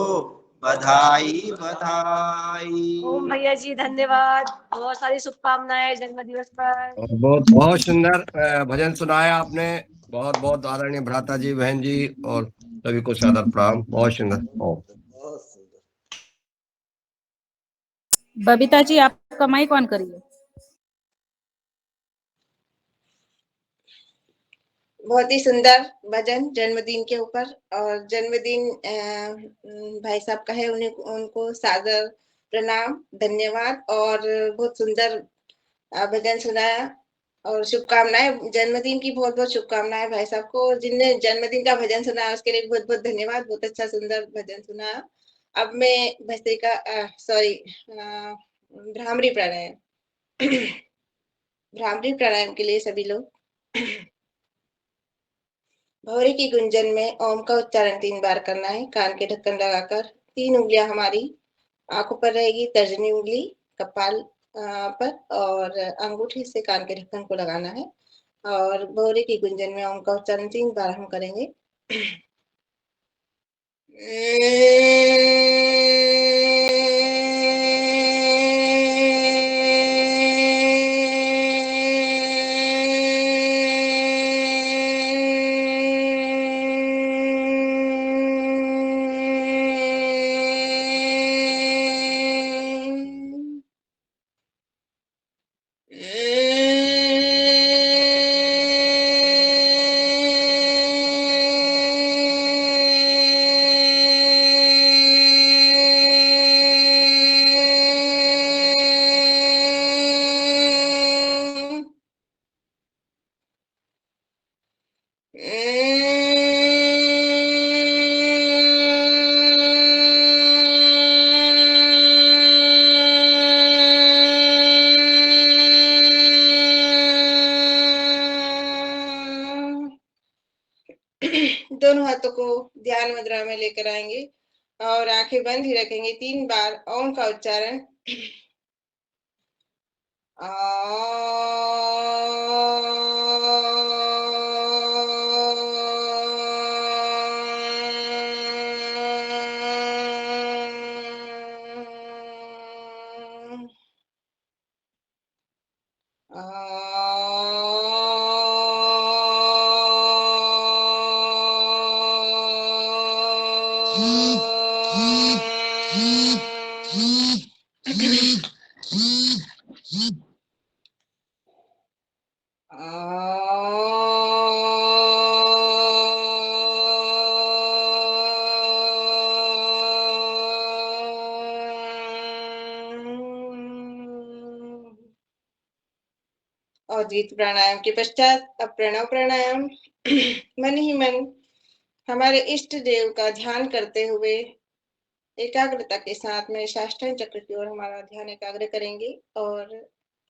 बधाई बधाई। ओम भैया जी धन्यवाद, बहुत सारी शुभकामनाएं जन्म दिवस पर। और बहुत बहुत सुंदर भजन सुनाया आपने, बहुत बहुत आदरणीय भ्राता जी, बहन जी और सभी को सादर प्रणाम, बहुत सुंदर। बहुत सुंदर। बबीता जी आपका माइक ऑन करिए. बहुत ही सुंदर भजन जन्मदिन के ऊपर, और जन्मदिन भाई साहब का है, उन्हें उनको सादर प्रणाम, धन्यवाद, और बहुत सुंदर भजन सुनाया, और शुभकामनाएं, जन्मदिन की बहुत बहुत शुभकामनाएं भाई साहब को, जिनने जन्मदिन का भजन सुनाया उसके लिए बहुत बहुत धन्यवाद, बहुत अच्छा सुंदर भजन सुनाया. अब मैं भस्त्रिका भ्रामरी प्राणायाम भ्रामरी प्राणायाम के लिए सभी लोग भौरे की गुंजन में ओम का उच्चारण 3 बार करना है. कान के ढक्कन लगाकर 3 उंगलियां हमारी आंखों पर रहेगी, तर्जनी उंगली कपाल पर, और अंगूठे से कान के ढक्कन को लगाना है, और भौरे की गुंजन में ओम का उच्चारण 3 बार हम करेंगे. हाथों को ध्यान मुद्रा में लेकर आएंगे और आंखें बंद ही रखेंगे। 3 बार ओम का उच्चारण। अद्वैत प्राणायाम के पश्चात अब प्रणव प्राणायाम। मन ही मन हमारे इष्ट देव का ध्यान करते हुए एकाग्रता के साथ में साष्टांग चक्र की ओर हमारा ध्यान एकाग्र करेंगे और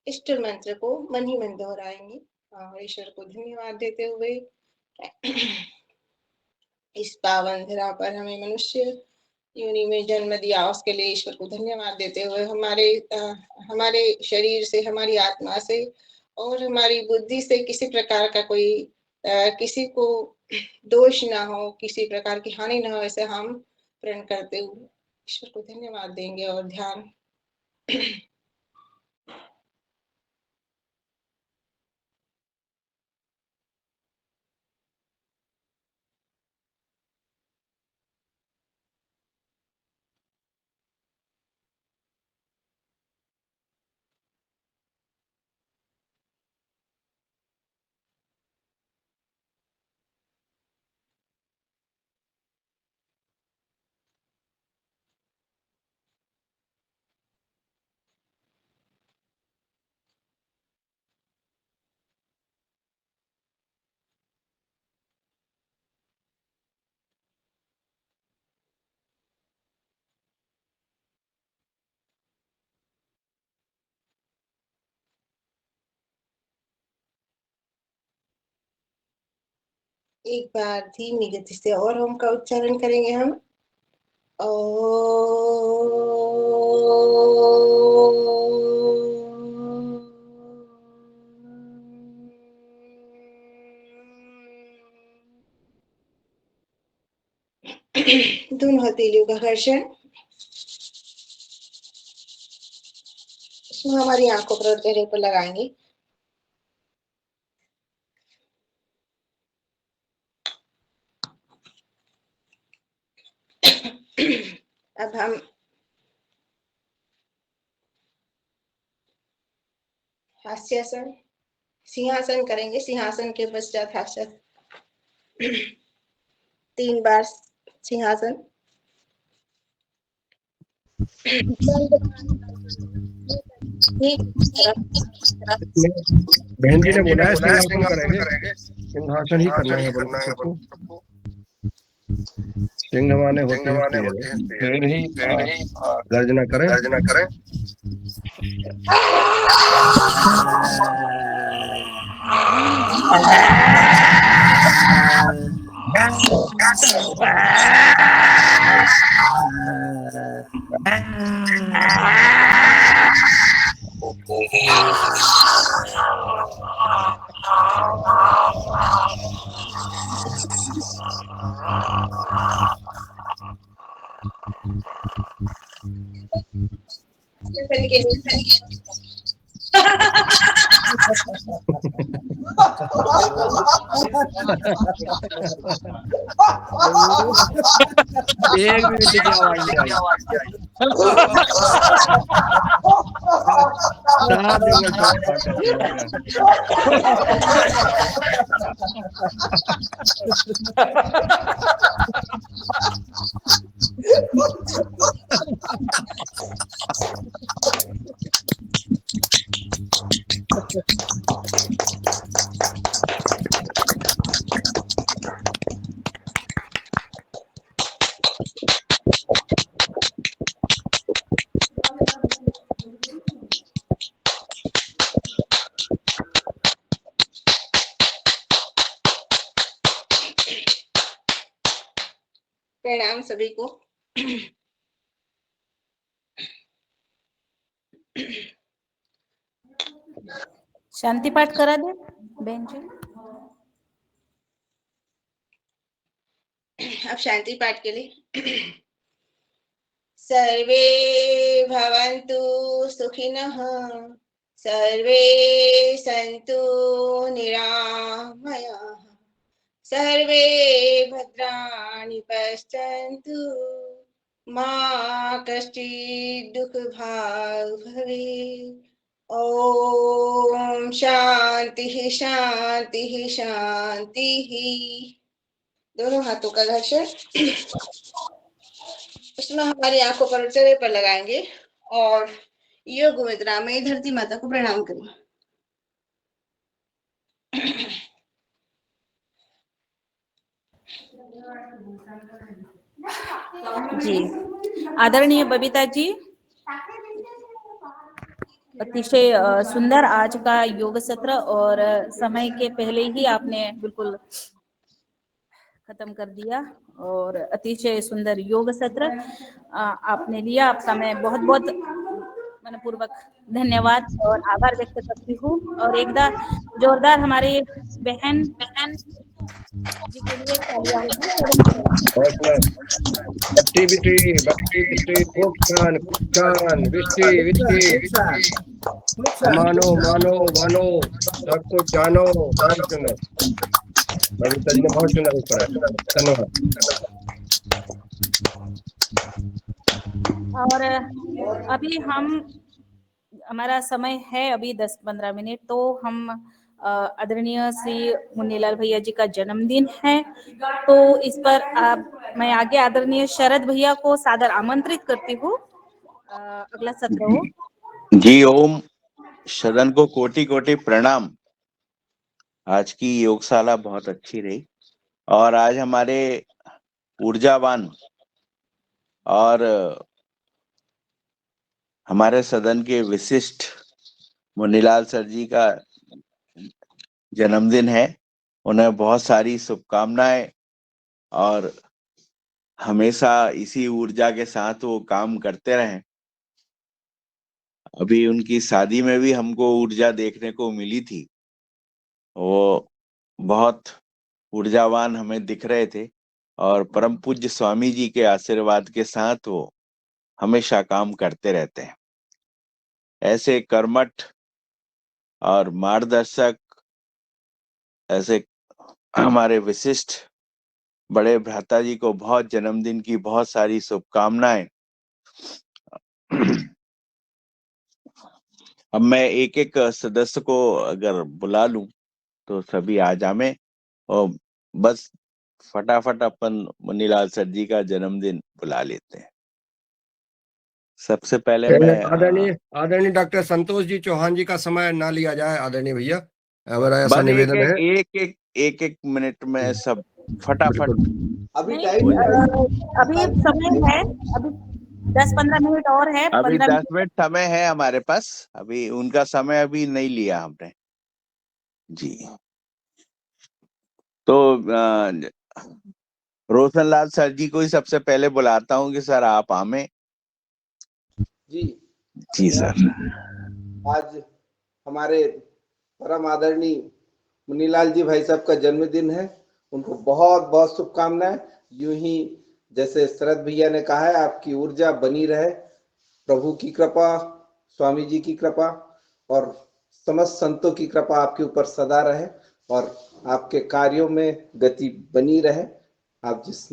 इष्ट मंत्र को मन ही मन दोहराएंगे और ईश्वर को धन्यवाद देते हुए इस पावन धरा पर हमें मनुष्य योनि में जन्म दिया उसके लिए ईश्वर को धन्यवाद देते हुए हमारे शरीर से, हमारी आत्मा से और हमारी बुद्धि से किसी प्रकार का कोई किसी को दोष ना हो, किसी प्रकार की हानि ना हो, ऐसे हम प्रण करते हुए ईश्वर को धन्यवाद देंगे और ध्यान एक बार धीमी गति से और ओम का उच्चारण करेंगे हम। दोनों हथेलियों का घर्षण। इसमें हमारी आंखों पर और चेहरे पर लगाएंगे। अब हम हास्यासन, सिंहासन करेंगे। सिंहासन के पश्चात हास्यासन। 3 बार सिंहासन। बहन जी ने बोला है सिंहासन करेंगे, सिंहासन ही करना है बोला सबको। सिंह माने होते हैं फिर ही गर्जना करें। एक मिनट की आवाज नहीं आई। प्रणाम सभी को। शांति पाठ करा दे बहन जी। अब शांति पाठ के लिए सर्वे भवन्तु सुखिनः, सर्वे सन्तु निरामयाः, सर्वे भद्राणि पश्यन्तु, मा कश्चित् दुःखभाग् भवेत्। ओम शांति शांति शांति। दोनों हाथों का घर्षण इसमें हमारी आंखों पर चेहरे पर लगाएंगे और योग मुद्रा में धरती माता को प्रणाम करें। जी आदरणीय बबीता जी, अतिशय सुंदर आज का योग सत्र और समय के पहले ही आपने बिल्कुल खत्म कर दिया और अतिशय सुंदर योग सत्र आपने लिया। आपका मैं बहुत बहुत मनपूर्वक धन्यवाद और आभार व्यक्त करती हूँ। और एकदम जोरदार हमारे बहन जी के लिए तालियां होगी। बट्टी बिट्टी बट्टी बिट्टी खूब छान विष्टि विष्टि मानो मानो मानो सब कुछ जानो। बहुत सुंदर बबीता जी ने बहुत सुंदर उत्तर है, धन्यवाद। और अभी हमारा समय है अभी 10-15 मिनट, तो हम आदरणीय श्री मुन्नीलाल भैया जी का जन्मदिन है, तो इस पर मैं आगे आदरणीय शरद भैया को सादर आमंत्रित करती हूँ। अगला सत्र हो। जी ओम। सदन को कोटि कोटि प्रणाम। आज की योगशाला बहुत अच्छी रही और आज हमारे ऊर्जावान और हमारे सदन के विशिष्ट मुन्नीलाल सर जी का जन्मदिन है। उन्हें बहुत सारी शुभकामनाएं और हमेशा इसी ऊर्जा के साथ वो काम करते रहें। अभी उनकी शादी में भी हमको ऊर्जा देखने को मिली थी, वो बहुत ऊर्जावान हमें दिख रहे थे और परम पूज्य स्वामी जी के आशीर्वाद के साथ वो हमेशा काम करते रहते हैं। ऐसे कर्मठ और मार्गदर्शक, ऐसे हमारे विशिष्ट बड़े भ्राता जी को बहुत जन्मदिन की बहुत सारी शुभकामनाएं। अब मैं एक एक सदस्य को अगर बुला लूं तो सभी आ जामे और बस फटाफट अपन मुन्नीलाल सर जी का जन्मदिन बुला लेते हैं। सबसे पहले मैं आदरणीय डॉक्टर संतोष जी चौहान जी का समय ना लिया जाए आदरणीय भैया, हमारा ऐसा निवेदन है। एक मिनट में सब फटाफट। अभी अभी समय है, अभी 10-15 मिनट और है। अभी 15 10 मिनट समय है हमारे पास, अभी उनका समय अभी नहीं लिया हमने जी। तो रोशनलाल सर जी को ही सबसे पहले बुलाता हूँ कि सर आप आमे। जी सर। आज हमारे परम आदरणीय मुन्नीलाल जी भाई साहब का जन्मदिन है, उनको बहुत बहुत शुभकामनाएं। यूं ही जैसे शरद भैया ने कहा है, आपकी ऊर्जा बनी रहे, प्रभु की कृपा, स्वामी जी की कृपा और समस्त संतों की कृपा आपके ऊपर सदा रहे और आपके कार्यों में गति बनी रहे। आप जिस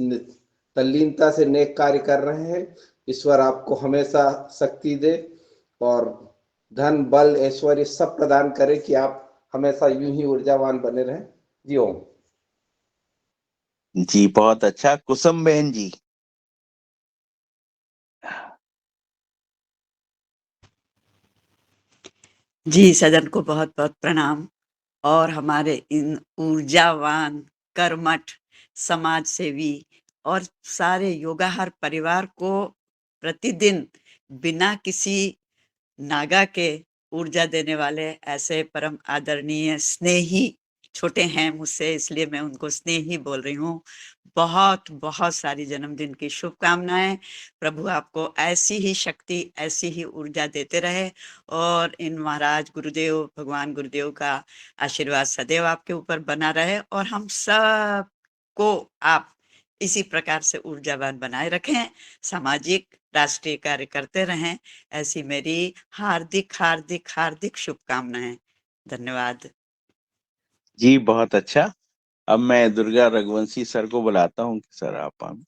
तल्लीनता से नेक कार्य कर रहे हैं, ईश्वर आपको हमेशा शक्ति दे और धन बल ऐश्वर्य सब प्रदान करे कि आप हमेशा यूं ही ऊर्जावान बने रहें। जी ओम। जी बहुत अच्छा। कुसुम बहन जी। जी सदन को बहुत बहुत प्रणाम और हमारे इन ऊर्जावान कर्मठ समाज सेवी और सारे योगाहार परिवार को प्रतिदिन बिना किसी नागा के ऊर्जा देने वाले ऐसे परम आदरणीय स्नेही छोटे हैं मुझसे, इसलिए मैं उनको स्नेह ही बोल रही हूँ। बहुत बहुत सारी जन्मदिन की शुभकामनाएं। प्रभु आपको ऐसी ही शक्ति, ऐसी ही ऊर्जा देते रहे, और इन महाराज गुरुदेव, भगवान गुरुदेव का आशीर्वाद सदैव आपके ऊपर बना रहे, और हम सब को आप इसी प्रकार से ऊर्जावान बनाए रखें, सामाजिक राष्ट्रीय कार्य करते रहें। ऐसी मेरी हार्दिक हार्दिक हार्दिक शुभकामनाएं। धन्यवाद। जी बहुत अच्छा। अब मैं दुर्गा रघुवंशी सर को बुलाता हूँ कि सर आप आएं।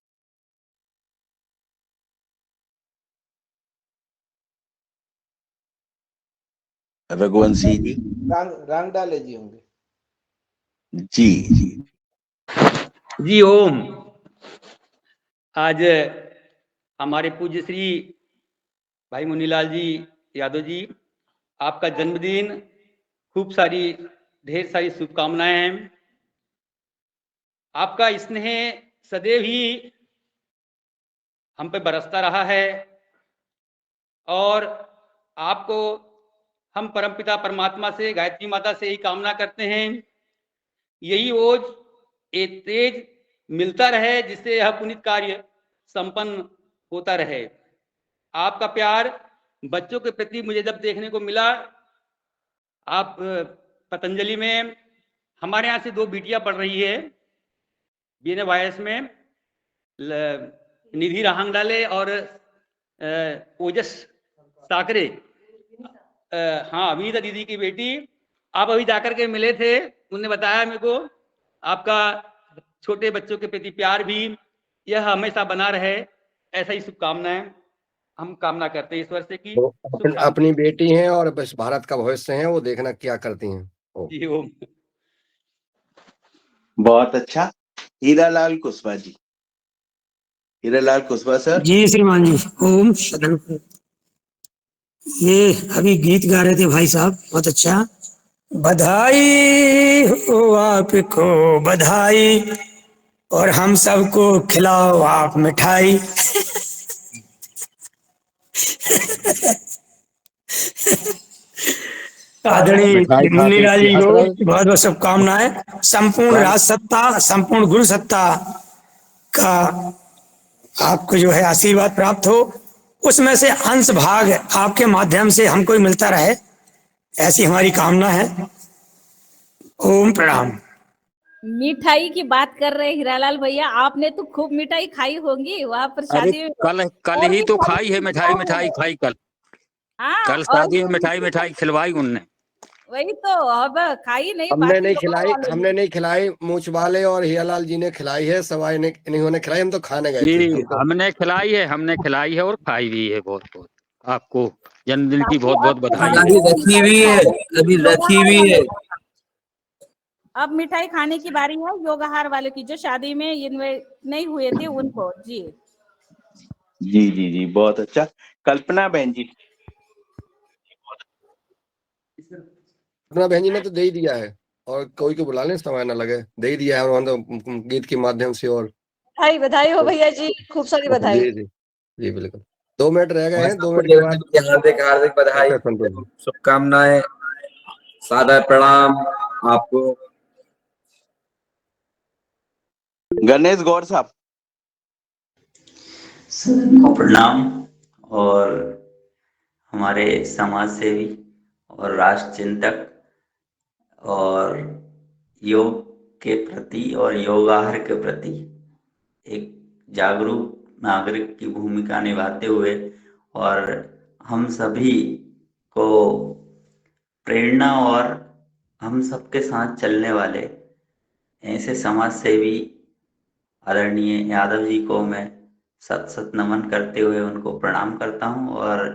रघुवंशी जी। रंग डाले जी होंगे। जी जी जी ओम। आज हमारे पूज्य श्री भाई मुनीलाल जी यादव जी, आपका जन्मदिन, खूब सारी ढेर सारी शुभकामनाएं हैं। आपका स्नेह सदैव ही हम पे बरसता रहा है, और आपको हम परमपिता परमात्मा से, गायत्री माता से यही कामना करते हैं, यही ओज एक तेज मिलता रहे, जिससे यह पुनीत कार्य संपन्न होता रहे। आपका प्यार बच्चों के प्रति मुझे जब देखने को मिला, आप पतंजलि में, हमारे यहाँ से 2 बेटियां पढ़ रही है BNYS में, निधि राहंगडाले और ओजस साकरे। हाँ, अभिनीता दीदी की बेटी। आप अभी जाकर के मिले थे, उन्होंने बताया मेरे को आपका छोटे बच्चों के प्रति प्यार भी यह हमेशा बना रहे, ऐसा ही शुभकामनाएं हम कामना करते हैं ईश्वर से कि तो अपनी बेटी हैं और बस भारत का भविष्य है, वो देखना क्या करती हैं। जी ओम। बहुत अच्छा। हीरालाल कुशवाहा जी। हीरालाल कुशवाहा सर। जी श्रीमान जी, ओम सदन को। ये अभी गीत गा रहे थे भाई साहब, बहुत अच्छा। बधाई हो आपको बधाई, और हम सबको खिलाओ आप मिठाई। आदरणीय मिठाई खा के मुन्नीलाल जी हंस को रहे। बहुत बहुत शुभकामनाएं। संपूर्ण राज सत्ता, संपूर्ण गुरु सत्ता का आपको जो है आशीर्वाद प्राप्त हो, उसमें से अंश भाग आपके माध्यम से हमको ही मिलता रहे, ऐसी हमारी कामना है। ओम प्रणाम। मिठाई की बात कर रहे हैं हीरालाल भैया, आपने तो खूब मिठाई खाई होंगी वहां पर अरे शादी में। कल और ही भी तो सारी खाई है मिठाई, मिठाई खाई कल। हाँ, कल और शादी में मिठाई मिठाई खिलवाई उनने। वही तो, अब खाई नहीं हमने बाकी नहीं लोगों खिलाई, वाले हमने नहीं खिलाई, मूछ वाले और हीरालाल जी ने खिलाई है, सवाई ने इन्होंने खिलाई, हम तो खाने गए थे। जी हम तो हमने खिलाई है, हमने खिलाई है और खाई भी है। बहुत बहुत आपको जन्मदिन की बाकी बहुत अब बहुत तो बधाई बाकी हो। अभी रखी हुई है, अभी रखी हुई है। अब मिठाई खाने की बारी है योगाहार वाले की, जो शादी में इनवाइट नहीं हुए थे उनको। जी जी जी जी बहुत अच्छा। कल्पना बहन जी। अपना बहन जी ने तो दे ही दिया है, और कोई को बुला लें, समय ना लगे, दे ही दिया है उन्होंने तो गीत के माध्यम से। और बधाई बधाई हो भैया जी, खूब सारी बधाई। जी जी जी बिल्कुल। 2 मिनट रह गए मैं हैं, 2 सबको मिनट के बाद जन्मदिन की हार्दिक हार्दिक बधाई डॉक्टर संतोष एवं शुभकामनाएं, सादर प्रणाम आपको। गणेश गौर साहब। सदन को प्रणाम। और हमारे समाज सेवी और राष्ट्र चिंतक और योग के प्रति और योगाहार के प्रति एक जागरूक नागरिक की भूमिका निभाते हुए, और हम सभी को प्रेरणा और हम सबके साथ चलने वाले ऐसे समाज सेवी आदरणीय यादव जी को मैं सत सत नमन करते हुए उनको प्रणाम करता हूं, और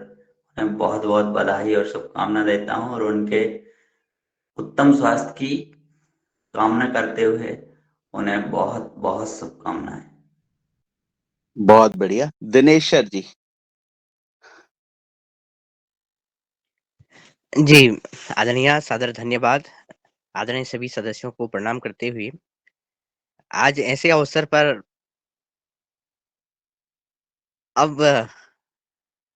उन्हें बहुत बहुत बधाई और शुभकामना देता हूं, और उनके उत्तम स्वास्थ्य की कामना करते हुए उन्हें बहुत बहुत शुभकामनाएं। बहुत बढ़िया। दिनेश सर जी। जी आदरणीय सादर धन्यवाद। आदरणीय सभी सदस्यों को प्रणाम करते हुए आज ऐसे अवसर पर अब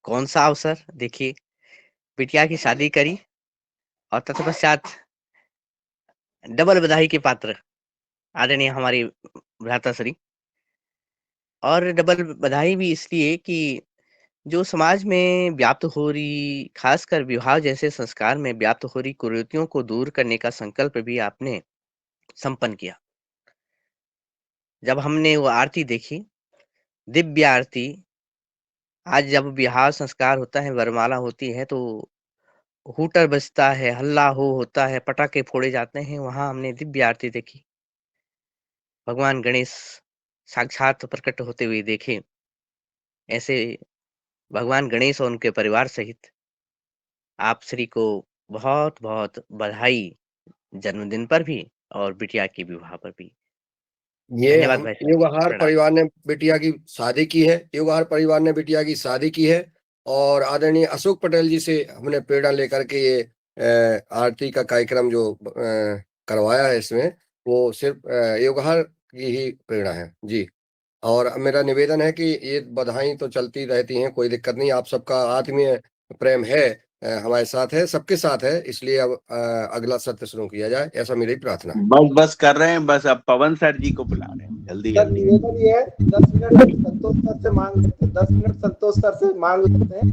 कौन सा अवसर, देखिए बिटिया की शादी करी और तत्पश्चात डबल बधाई के पात्र आदरणीय हमारी भ्राताश्री, और डबल बधाई भी इसलिए कि जो समाज में व्याप्त हो रही, खासकर विवाह जैसे संस्कार में व्याप्त हो रही कुरीतियों को दूर करने का संकल्प भी आपने संपन्न किया। जब हमने वो आरती देखी, दिव्य आरती, आज जब विवाह संस्कार होता है, वरमाला होती है, तो हूटर बजता है, हल्ला हो होता है, पटाखे फोड़े जाते हैं, वहां हमने दिव्य आरती देखी। भगवान गणेश साक्षात प्रकट होते हुए देखे। ऐसे भगवान गणेश और उनके परिवार सहित आप श्री को बहुत बहुत बधाई, जन्मदिन पर भी और बिटिया के विवाह पर भी। ये धन्यवाद हम भाई साहब, युगाहार प्रणाम। परिवार ने बिटिया की शादी की है, युगाहार परिवार ने बिटिया की शादी की है, और आदरणीय अशोक पटेल जी से हमने प्रेरणा लेकर के ये आरती का कार्यक्रम जो करवाया है, इसमें वो सिर्फ युगाहार की ही प्रेरणा है जी। और मेरा निवेदन है कि ये बधाई तो चलती रहती हैं, कोई दिक्कत नहीं, आप सबका आत्मीय प्रेम है, हमारे साथ है, सबके साथ है, इसलिए अब अगला सत्र शुरू किया जाए, ऐसा मेरी प्रार्थना है। बस बस कर रहे हैं, बस अब पवन सर जी को बुला रहे हैं, जल्दी सर जल्दी। निवेदन ये है, 10 मिनट संतोष सर से मांग लेते हैं, 10 मिनट संतोष सर से मांग लेते हैं।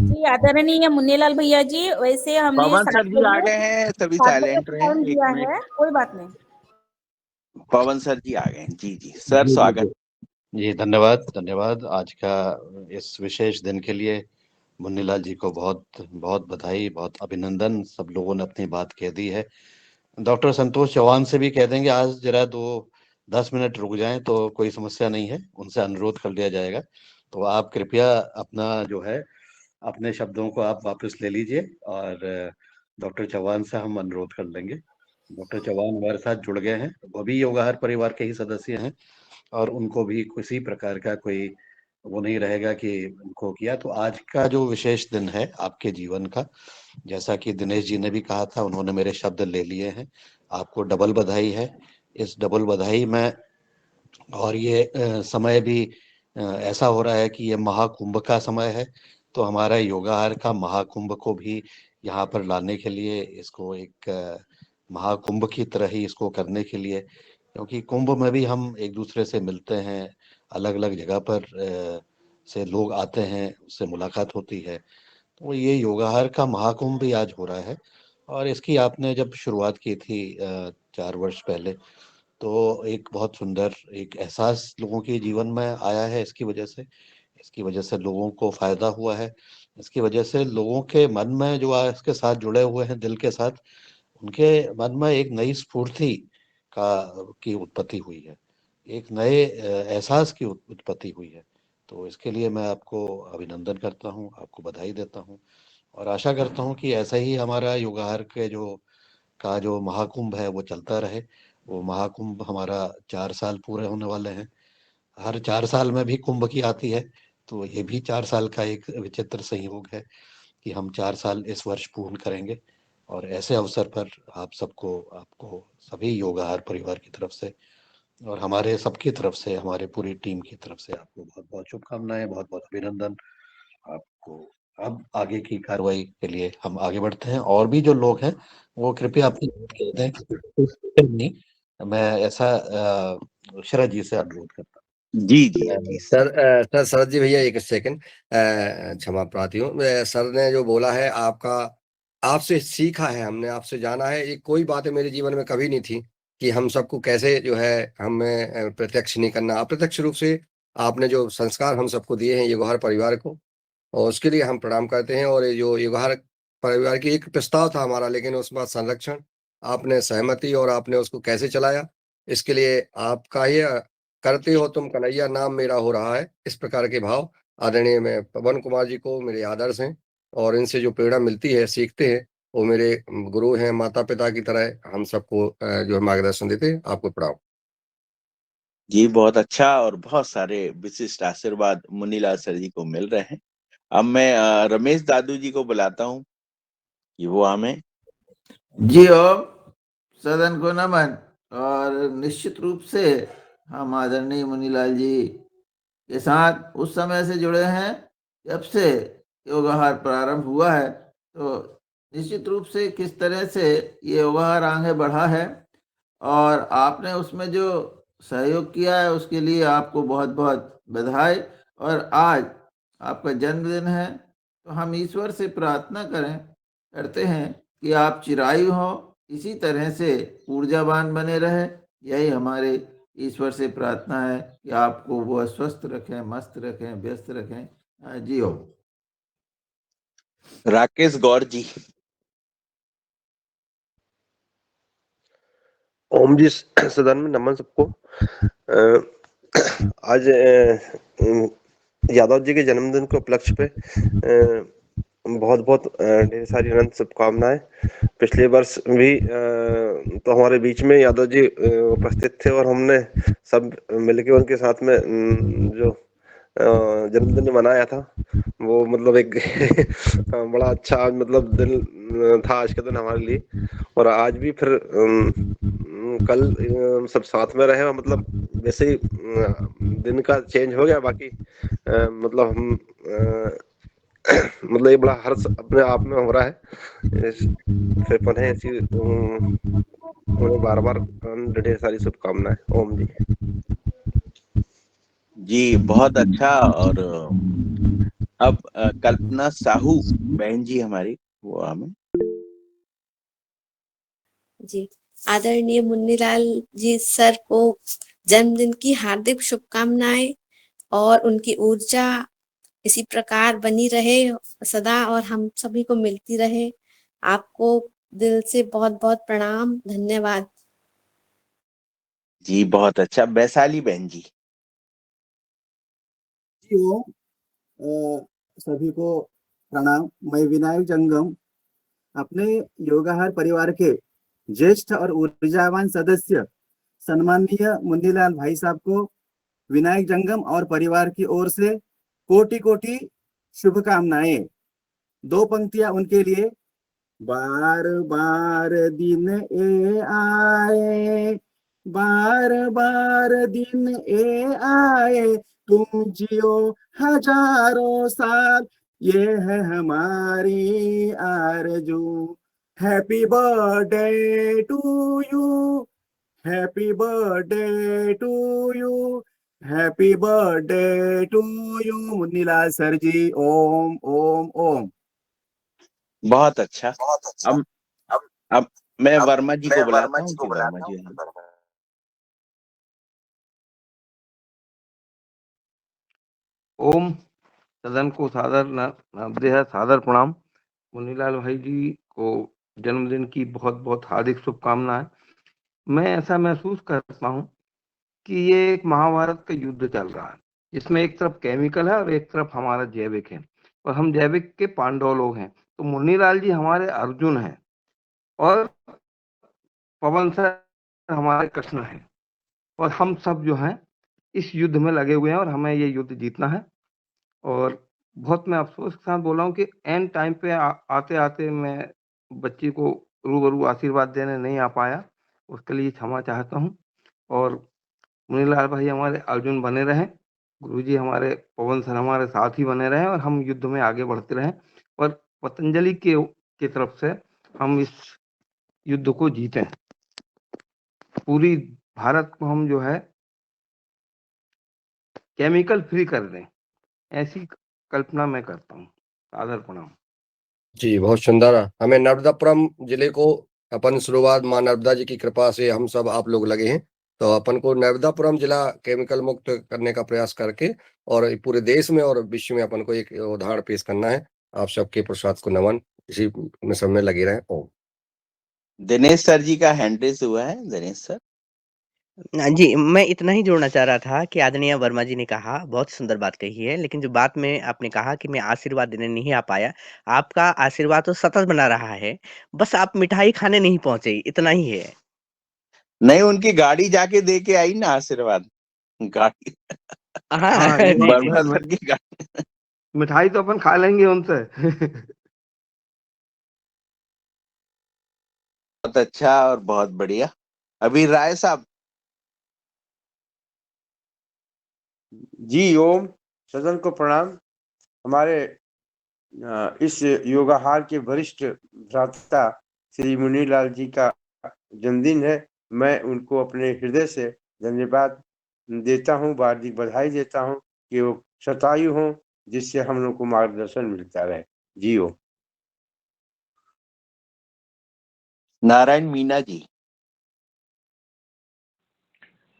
जी आदरणीय मुन्नीलाल भैया जी, वैसे हमने पवन 7 सर जी आ बजे गए हैं, सभी 7 बजे साइलेंट रहे, टाइम एक दिया मिनट। है, कोई बात नहीं। पवन सर जी आ गए हैं, जी जी सर, जी, स्वागत। जी धन्यवाद धन्यवाद। आज का इस विशेष दिन के लिए मुन्नीलाल जी को बहुत बहुत बधाई, बहुत अभिनंदन। सब लोगों ने अपनी बात कह दी है। डॉक्टर संतोष चौहान से भी कह देंगे आज जरा 10 मिनट रुक जाएं तो कोई समस्या नहीं है, उनसे अनुरोध कर लिया जाएगा। तो आप कृपया अपना जो है अपने शब्दों को आप वापस ले लीजिए, और डॉक्टर चौहान से हम अनुरोध कर लेंगे। डॉक्टर चौहान हमारे साथ जुड़ गए हैं, वो भी योगाहार परिवार के ही सदस्य हैं, और उनको भी किसी प्रकार का कोई वो नहीं रहेगा कि उनको किया। तो आज का जो विशेष दिन है आपके जीवन का, जैसा कि दिनेश जी ने भी कहा था, उन्होंने मेरे शब्द ले लिए हैं, आपको डबल बधाई है। इस डबल बधाई में, और ये समय भी ऐसा हो रहा है कि ये महाकुंभ का समय है, तो हमारा योगाहार का महाकुंभ को भी यहाँ पर लाने के लिए, इसको एक महाकुंभ की तरह ही इसको करने के लिए, क्योंकि कुंभ में भी हम एक दूसरे से मिलते हैं, अलग अलग जगह पर से लोग आते हैं, उससे मुलाकात होती है। तो ये योगाहार का महाकुंभ भी आज हो रहा है, और इसकी आपने जब शुरुआत की थी 4 वर्ष पहले, तो एक बहुत सुंदर एक एहसास लोगों के जीवन में आया है। इसकी वजह से लोगों को फायदा हुआ है। इसकी वजह से लोगों के मन में जो इसके साथ जुड़े हुए हैं, दिल के साथ, उनके मन में एक नई स्फूर्ति की उत्पत्ति हुई है, एक नए एहसास की उत्पत्ति हुई है। तो इसके लिए मैं आपको अभिनंदन करता हूँ, आपको बधाई देता हूँ, और आशा करता हूँ कि ऐसा ही हमारा योगाहार के जो महाकुंभ है वो चलता रहे। वो महाकुंभ हमारा 4 साल पूरे होने वाले हैं। हर 4 साल में भी कुंभ की आती है, तो ये भी 4 साल का एक विचित्र संयोग है कि हम 4 साल इस वर्ष पूर्ण करेंगे। और ऐसे अवसर पर आपको सभी योगाहार परिवार की तरफ से और हमारे सबकी तरफ से, हमारे पूरी टीम की तरफ से आपको बहुत बहुत शुभकामनाएं, बहुत बहुत अभिनंदन आपको। अब आगे की कार्रवाई के लिए हम आगे बढ़ते हैं, और भी जो लोग हैं वो कृपया अपनी बात कह दें। नहीं, मैं ऐसा शरद जी से अनुरोध करता हूँ। जी जी जी सर शरद जी भैया एक सेकंड, क्षमा प्रार्थी हूँ। सर ने जो बोला है, आपसे सीखा है, हमने आपसे जाना है। ये कोई बातें मेरे जीवन में कभी नहीं थी कि हम सबको कैसे जो है हमें प्रत्यक्ष नहीं करना, अप्रत्यक्ष रूप से आपने जो संस्कार हम सबको दिए हैं योगाहार परिवार को, और उसके लिए हम प्रणाम करते हैं। और ये जो योगाहार परिवार की एक प्रस्ताव था हमारा, लेकिन उसके बाद संरक्षण, आपने सहमति और आपने उसको कैसे चलाया, इसके लिए आपका ही करते हो तुम कन्हैया नाम मेरा हो रहा है, इस प्रकार के भाव आदरणीय मैं पवन कुमार जी को मेरे आदर्श हैं, और इनसे जो प्रेरणा मिलती है, सीखते हैं, वो मेरे गुरु हैं, माता पिता की तरह हम सबको जो है मार्गदर्शन देते हैं। आपको प्रणाम। जी, बहुत अच्छा, और बहुत सारे विशिष्ट आशीर्वाद मुन्नीलाल सर जी को मिल रहे हैं। अब मैं रमेश दादू जी को बुलाता हूँ कि वो हमें। जी ओम, सदन को नमन। और निश्चित रूप से हम आदरणीय मुन्नीलाल जी के साथ उस समय से जुड़े हैं जब से योगाहार प्रारंभ हुआ है। तो निश्चित रूप से किस तरह से ये योगाहार आगे बढ़ा है और आपने उसमें जो सहयोग किया है उसके लिए आपको बहुत बहुत बधाई। और आज आपका जन्मदिन है, तो हम ईश्वर से प्रार्थना करते हैं कि आप चिरायु हो, इसी तरह से ऊर्जावान बने रहे। यही हमारे ईश्वर से प्रार्थना है कि आपको वो स्वस्थ रखें, मस्त रखें, व्यस्त रखें। जी हो। राकेश गौर जी। ओम जी, सदन में नमन सबको। आज यादव जी के जन्मदिन के उपलक्ष्य पे बहुत बहुत ढेर सारी अनंत शुभकामनाएं। पिछले वर्ष भी तो हमारे बीच में यादव जी उपस्थित थे और हमने सब मिलके उनके साथ में जो जन्मदिन मनाया था, वो मतलब एक बड़ा अच्छा मतलब दिन था आज के दिन हमारे लिए। और आज भी फिर कल सब साथ में रहे, मतलब वैसे ही दिन का चेंज हो गया। बाकी मतलब हम मतलब ये बड़ा हर्ष अपने आप में हो रहा है। फिर पुनः ऐसी उन्हें बार बार ढेर सारी शुभकामनाएं। ओम जी। जी बहुत अच्छा। और अब कल्पना साहू बहन जी हमारी, वो हमें। जी, आदरणीय मुन्नीलाल जी सर को जन्मदिन की हार्दिक शुभकामनाएं और उनकी ऊर्जा इसी प्रकार बनी रहे सदा और हम सभी को मिलती रहे। आपको दिल से बहुत-बहुत प्रणाम, धन्यवाद। जी बहुत अच्छा। वैशाली बहन जी। जी ओम। सभी को प्रणाम। मैं विनायक जंगम अपने योगाहार परिवार के ज्येष्ठ और ऊर्जावान सदस्य सम्माननीय मुन्नीलाल भाई साहब को विनायक जंगम और परिवार की ओर से कोटि कोटि शुभकामनाएं। दो पंक्तियां उनके लिए। बार बार दिन ए आए, बार बार दिन ए आए, तुम जियो हजारों साल, ये है हमारी आरज़ू। Happy birthday to you, happy birthday to you, happy birthday to you Munnilal sir ji. ओम ओम ओम। बहुत अच्छा। अब मैं वर्मा जी को बुलाता हूँ कि वर्मा जी हैं। ओम। सदन को बेहद सादर प्रणाम। मुन्नीलाल भाई जी को जन्मदिन की बहुत बहुत हार्दिक शुभकामनाएं। मैं ऐसा महसूस करता हूँ कि ये एक महाभारत का युद्ध चल रहा है, जिसमें एक तरफ केमिकल है और एक तरफ हमारा जैविक है, और हम जैविक के पांडव लोग हैं। तो मुन्नीलाल जी हमारे अर्जुन हैं और पवन सर हमारे कृष्ण हैं, और हम सब जो हैं इस युद्ध में लगे हुए हैं और हमें ये युद्ध जीतना है। और बहुत मैं अफ़सोस के साथ बोल रहा हूँ कि एंड टाइम पे आते-आते मैं बच्ची को रूबरू आशीर्वाद देने नहीं आ पाया, उसके लिए क्षमा चाहता हूँ। और मुन्नीलाल भाई हमारे अर्जुन बने रहें, गुरुजी हमारे पवन सर हमारे साथ ही बने रहें और हम युद्ध में आगे बढ़ते रहें, और पतंजलि की तरफ से हम इस युद्ध को जीतें। पूरी भारत को हम जो है केमिकल फ्री कर दें, ऐसी कल्पना मैं करता हूँ। सादर प्रणाम। जी बहुत सुंदर। हमें नर्मदापुरम जिले को अपन शुरुआत माँ नर्मदा जी की कृपा से हम सब आप लोग लगे हैं, तो अपन को नर्मदापुरम जिला केमिकल मुक्त करने का प्रयास करके और पूरे देश में और विश्व में अपन को एक उदाहरण पेश करना है। आप सबके प्रसाद को नमन। इसी में सब में लगे रहें। ओम। दिनेश सर जी का हैंड रेस हुआ है। दिनेश सर। जी, मैं इतना ही जोड़ना चाह रहा था कि आदरणीय वर्मा जी ने कहा, बहुत सुंदर बात कही है, लेकिन जो बात में आपने कहा कि मैं आशीर्वाद देने नहीं आ पाया, आपका आशीर्वाद तो सतत बना रहा है, बस आप मिठाई खाने नहीं पहुँचे, इतना ही है। नहीं, उनकी गाड़ी जाके दे के आई ना आशीर्वाद। गाड़ी हाँ, ये बात जी, तो वर्मा है सर भाई। की गाड़ी। मिठाई तो अपन खा लेंगे उनसे। बहुत अच्छा और बहुत बढ़िया। अभी राय साहब। जी ओम। सदन को प्रणाम। हमारे इस योगाहार के वरिष्ठ भ्राता श्री मुन्नीलाल जी का जन्मदिन है। मैं उनको अपने हृदय से धन्यवाद देता हूँ, हार्दिक बधाई देता हूँ कि वो शतायु हों, जिससे हम लोग को मार्गदर्शन मिलता रहे। जी हो। नारायण मीना जी।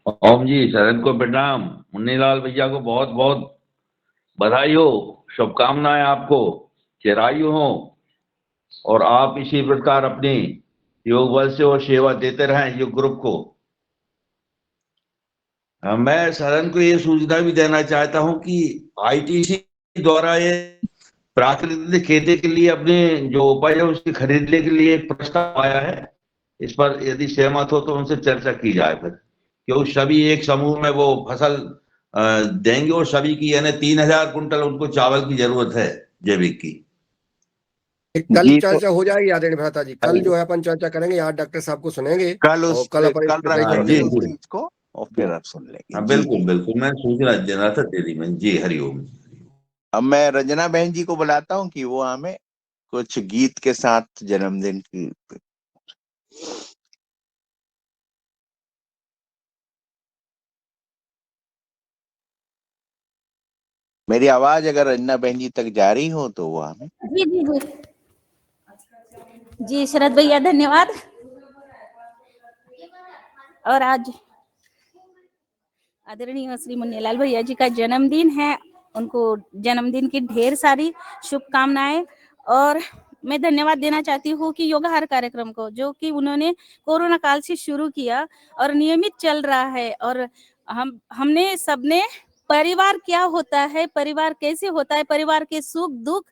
ओम जी, सदन को प्रणाम। मुन्नीलाल भैया को बहुत बहुत बधाई हो, शुभकामनाएं आपको, चिरायु हो और आप इसी प्रकार अपने योग बल से और सेवा देते रहें योग ग्रुप को। मैं सदन को ये सूचना भी देना चाहता हूं कि आईटीसी द्वारा ये प्राकृतिक खेती के लिए अपने जो उपज है उसकी खरीदने के लिए एक प्रस्ताव आया है। इस पर यदि सहमत हो तो उनसे चर्चा की जाए फिर, क्योंकि सभी एक समूह में वो फसल देंगे और सभी की यानी 3000 कुंटल उनको चावल की जरूरत है जैविक की। कल चर्चा हो जाएगी आदरणीय भ्राता जी। कल जो है अपन चर्चा करेंगे, आज डॉक्टर साहब को सुनेंगे कल और कल अपन कल रखा करेंगे इस चीज को और फिर आप सुन लेंगे। हाँ जी, बिल्कुल जी। बिल्कुल, मैं सूचना देना था दे दी मैंने। जी हरिओम। अब मैं रंजना बहन जी को बुलाता हूँ कि वो हमें कुछ गीत के साथ जन्मदिन की। मेरी आवाज अगर रंजना बहन जी तक जा रही हो तो वो हमें। जी जी जी जी शरद भैया धन्यवाद। और आज आदरणीय श्री मुन्नीलाल भैया जी का जन्मदिन है, उनको जन्मदिन की ढेर सारी शुभकामनाएं। और मैं धन्यवाद देना चाहती हूँ कि योगाहार कार्यक्रम को, जो कि उन्होंने कोरोना काल से शुरू किया और नियमित चल रहा है। और हमने सबने परिवार क्या होता है, परिवार कैसे होता है, परिवार के सुख दुख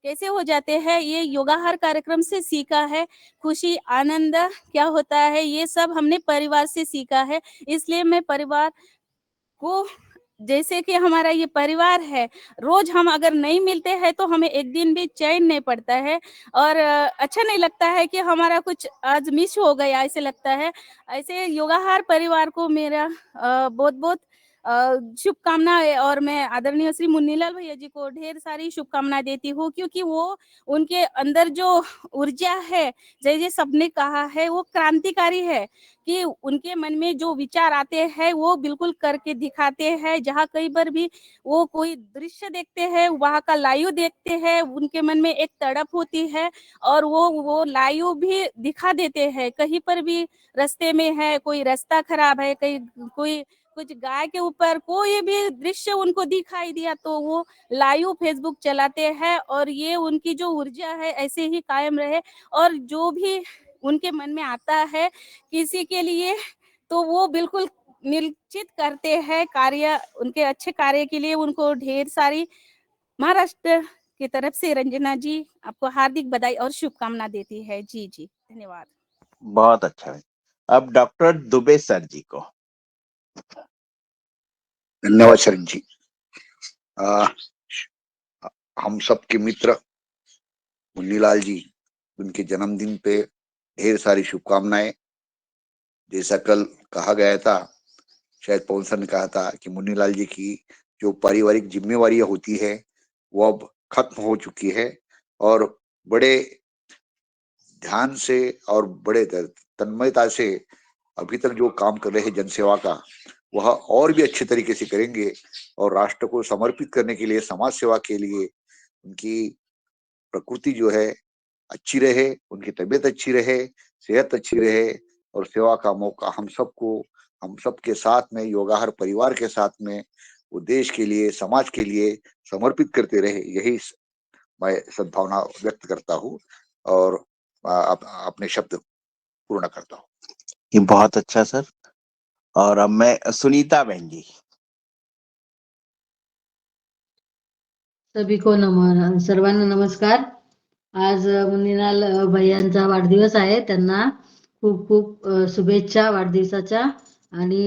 कैसे हो जाते हैं, ये योगाहार कार्यक्रम से सीखा है। खुशी आनंद क्या होता है, ये सब हमने परिवार से सीखा है। इसलिए मैं परिवार को, जैसे कि हमारा ये परिवार है, रोज हम अगर नहीं मिलते हैं तो हमें एक दिन भी चैन नहीं पड़ता है और अच्छा नहीं लगता है कि हमारा कुछ आज मिस हो गया, ऐसे लगता है। ऐसे योगाहार परिवार को मेरा बहुत बहुत शुभकामनाएं। और मैं आदरणीय श्री मुन्नीलाल भैया जी को ढेर सारी शुभकामनाएं देती हूँ, क्योंकि वो उनके अंदर जो ऊर्जा है, जैसे सबने कहा है, वो क्रांतिकारी है कि उनके मन में जो विचार आते हैं वो बिल्कुल करके दिखाते हैं। जहाँ कहीं पर भी वो कोई दृश्य देखते हैं, वहाँ का लाइव देखते हैं, उनके मन में एक तड़प होती है और वो लाइव भी दिखा देते हैं। कहीं पर भी रास्ते में है, कोई रास्ता खराब है, कहीं कोई कुछ गाय के ऊपर कोई भी दृश्य उनको दिखाई दिया तो वो लाइव फेसबुक चलाते हैं। और ये उनकी जो ऊर्जा है ऐसे ही कायम रहे। और जो भी उनके मन में आता है किसी के लिए, तो वो बिल्कुल निश्चित करते हैं कार्य, उनके अच्छे कार्य के लिए उनको ढेर सारी महाराष्ट्र की तरफ से रंजना जी आपको हार्दिक बधाई और शुभकामना देती है। जी जी धन्यवाद। बहुत अच्छा है। अब डॉक्टर दुबे सर जी को। धन्यवाद शरण जी। हम सबके मित्र मुन्नीलाल जी, उनके जन्मदिन पे ढेर सारी शुभकामनाएं। जैसा कल कहा गया था, शायद पवन सर ने कहा था कि मुन्नीलाल जी की जो पारिवारिक जिम्मेवारियां होती है वो अब खत्म हो चुकी है और बड़े ध्यान से और बड़े तन्मयता से अभी तक जो काम कर रहे हैं जनसेवा का, वह और भी अच्छे तरीके से करेंगे और राष्ट्र को समर्पित करने के लिए, समाज सेवा के लिए उनकी प्रकृति जो है अच्छी रहे, उनकी तबीयत अच्छी रहे, सेहत अच्छी रहे और सेवा का मौका हम सबको, हम सबके साथ में, योगाहार परिवार के साथ में वो देश के लिए, समाज के लिए समर्पित करते रहे। यही मैं सद्भावना व्यक्त करता हूँ और अपने शब्द पूर्ण करता हूँ। ये बहुत अच्छा सर। और अब मैं सुनीता बहन जी। सभी को सर्वांना नमस्कार। आज मुन्नीलाल भैयांचा वाढदिवस आहे, त्यांना खूप खूप शुभेच्छा वाढदिवसाच्या आणि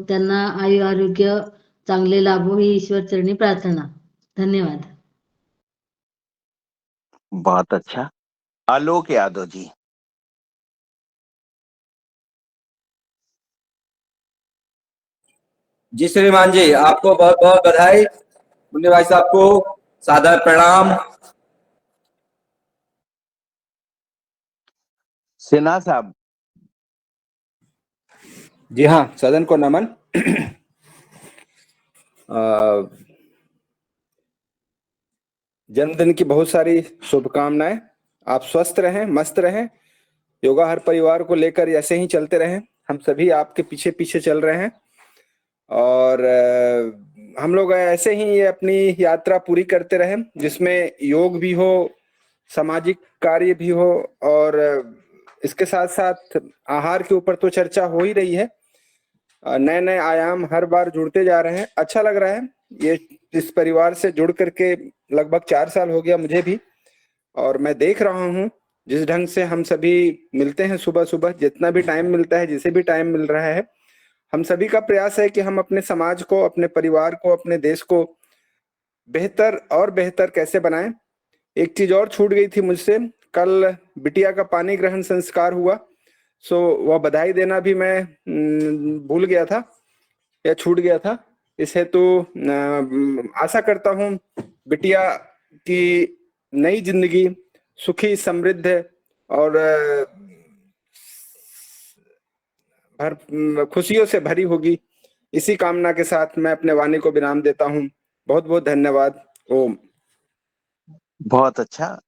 त्यांना आयु आरोग्य चांगले लाभो ही ईश्वर चरणी प्रार्थना। धन्यवाद। बहुत अच्छा। आलोक यादव जी। जी श्रीमान जी, आपको बहुत बहुत बधाई। मुन्नी भाई साहब को सादर प्रणाम। सिन्हा साहब। जी हाँ, सदन को नमन। जन्मदिन की बहुत सारी शुभकामनाएं। आप स्वस्थ रहें, मस्त रहें, योगा हर परिवार को लेकर ऐसे ही चलते रहें। हम सभी आपके पीछे पीछे चल रहे हैं और हम लोग ऐसे ही ये अपनी यात्रा पूरी करते रहें, जिसमें योग भी हो, सामाजिक कार्य भी हो और इसके साथ साथ आहार के ऊपर तो चर्चा हो ही रही है। नए नए आयाम हर बार जुड़ते जा रहे हैं। अच्छा लग रहा है ये इस परिवार से जुड़ करके। लगभग 4 साल हो गया मुझे भी, और मैं देख रहा हूँ जिस ढंग से हम सभी मिलते हैं सुबह सुबह, जितना भी टाइम मिलता है, जिसे भी टाइम मिल रहा है, हम सभी का प्रयास है कि हम अपने समाज को, अपने परिवार को, अपने देश को बेहतर और बेहतर कैसे बनाएं। एक चीज और छूट गई थी मुझसे, कल बिटिया का पानी ग्रहण संस्कार हुआ, सो वह बधाई देना भी मैं भूल गया था या छूट गया था। इस हेतु आशा करता हूँ बिटिया की नई जिंदगी सुखी, समृद्ध और खुशियों से भरी होगी। इसी कामना के साथ मैं अपने वाणी को विराम देता हूँ। बहुत बहुत धन्यवाद। ओम। बहुत अच्छा।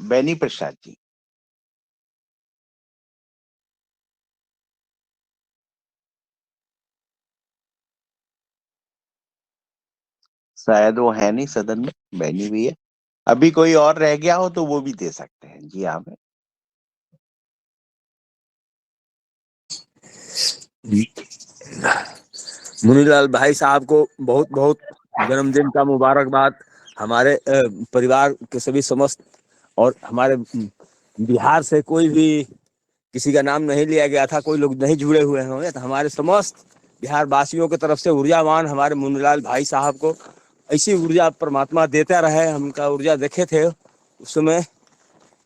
बेनी प्रसाद जी। शायद वो है नहीं सदन में, बेनी भी है। अभी कोई और रह गया हो तो वो भी दे सकते हैं। जी हाँ। मुनीलाल भाई साहब को बहुत बहुत जन्मदिन का मुबारकबाद। हमारे परिवार के सभी समस्त और हमारे बिहार से कोई भी किसी का नाम नहीं लिया गया था, कोई लोग नहीं जुड़े हुए होंगे, तो हमारे समस्त बिहार वासियों की तरफ से ऊर्जावान हमारे मुनीलाल भाई साहब को ऐसी ऊर्जा परमात्मा देता रहे। हम उनका ऊर्जा देखे थे उस समय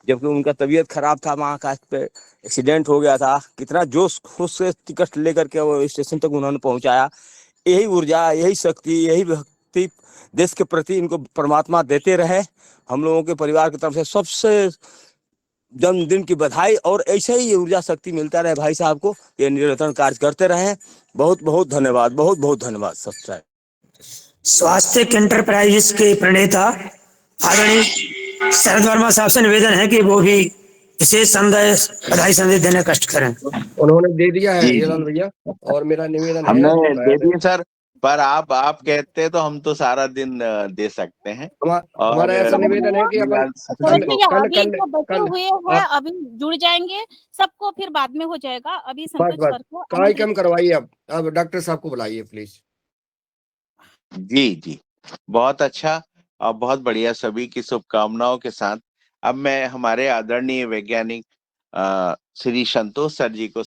जबकि उनका तबीयत खराब था, वहाँ का पे एक्सीडेंट हो गया था। कितना जोश खुश से टिकट लेकर के वो स्टेशन तक उन्होंने पहुंचाया। यही ऊर्जा, यही शक्ति, यही भक्ति देश के प्रति इनको परमात्मा देते रहे। हम लोगों के परिवार की तरफ से सबसे जन्मदिन की बधाई, और ऐसे ही ऊर्जा शक्ति मिलता रहे भाई साहब को, ये निरंतर कार्य करते रहे। बहुत बहुत धन्यवाद, बहुत बहुत धन्यवाद सबसे। स्वास्थ्य एंटरप्राइजेस के प्रणेता आदरणीय शरद वर्मा साहब से निवेदन है कि वो भी विशेष संदेश, बधाई संदेश देने का कष्ट करें। उन्होंने दे दिया है हीरालाल भैया, और मेरा निवेदन है हमने दे दिए सर, पर आप कहते तो हम तो सारा दिन दे सकते हैं। हमारा ऐसा निवेदन है कि अपन अभी जो बचे हुए हैं अभी जुड़ जाएंगे, सबको फिर बाद में हो जाएगा। अभी संतोष सर को कार्यक्रम करवाइए। अब डॉक्टर साहब को बुलाइए प्लीज। जी जी, बहुत अच्छा और बहुत बढ़िया। सभी की शुभकामनाओं के साथ अब मैं हमारे आदरणीय वैज्ञानिक श्री संतोष सर जी को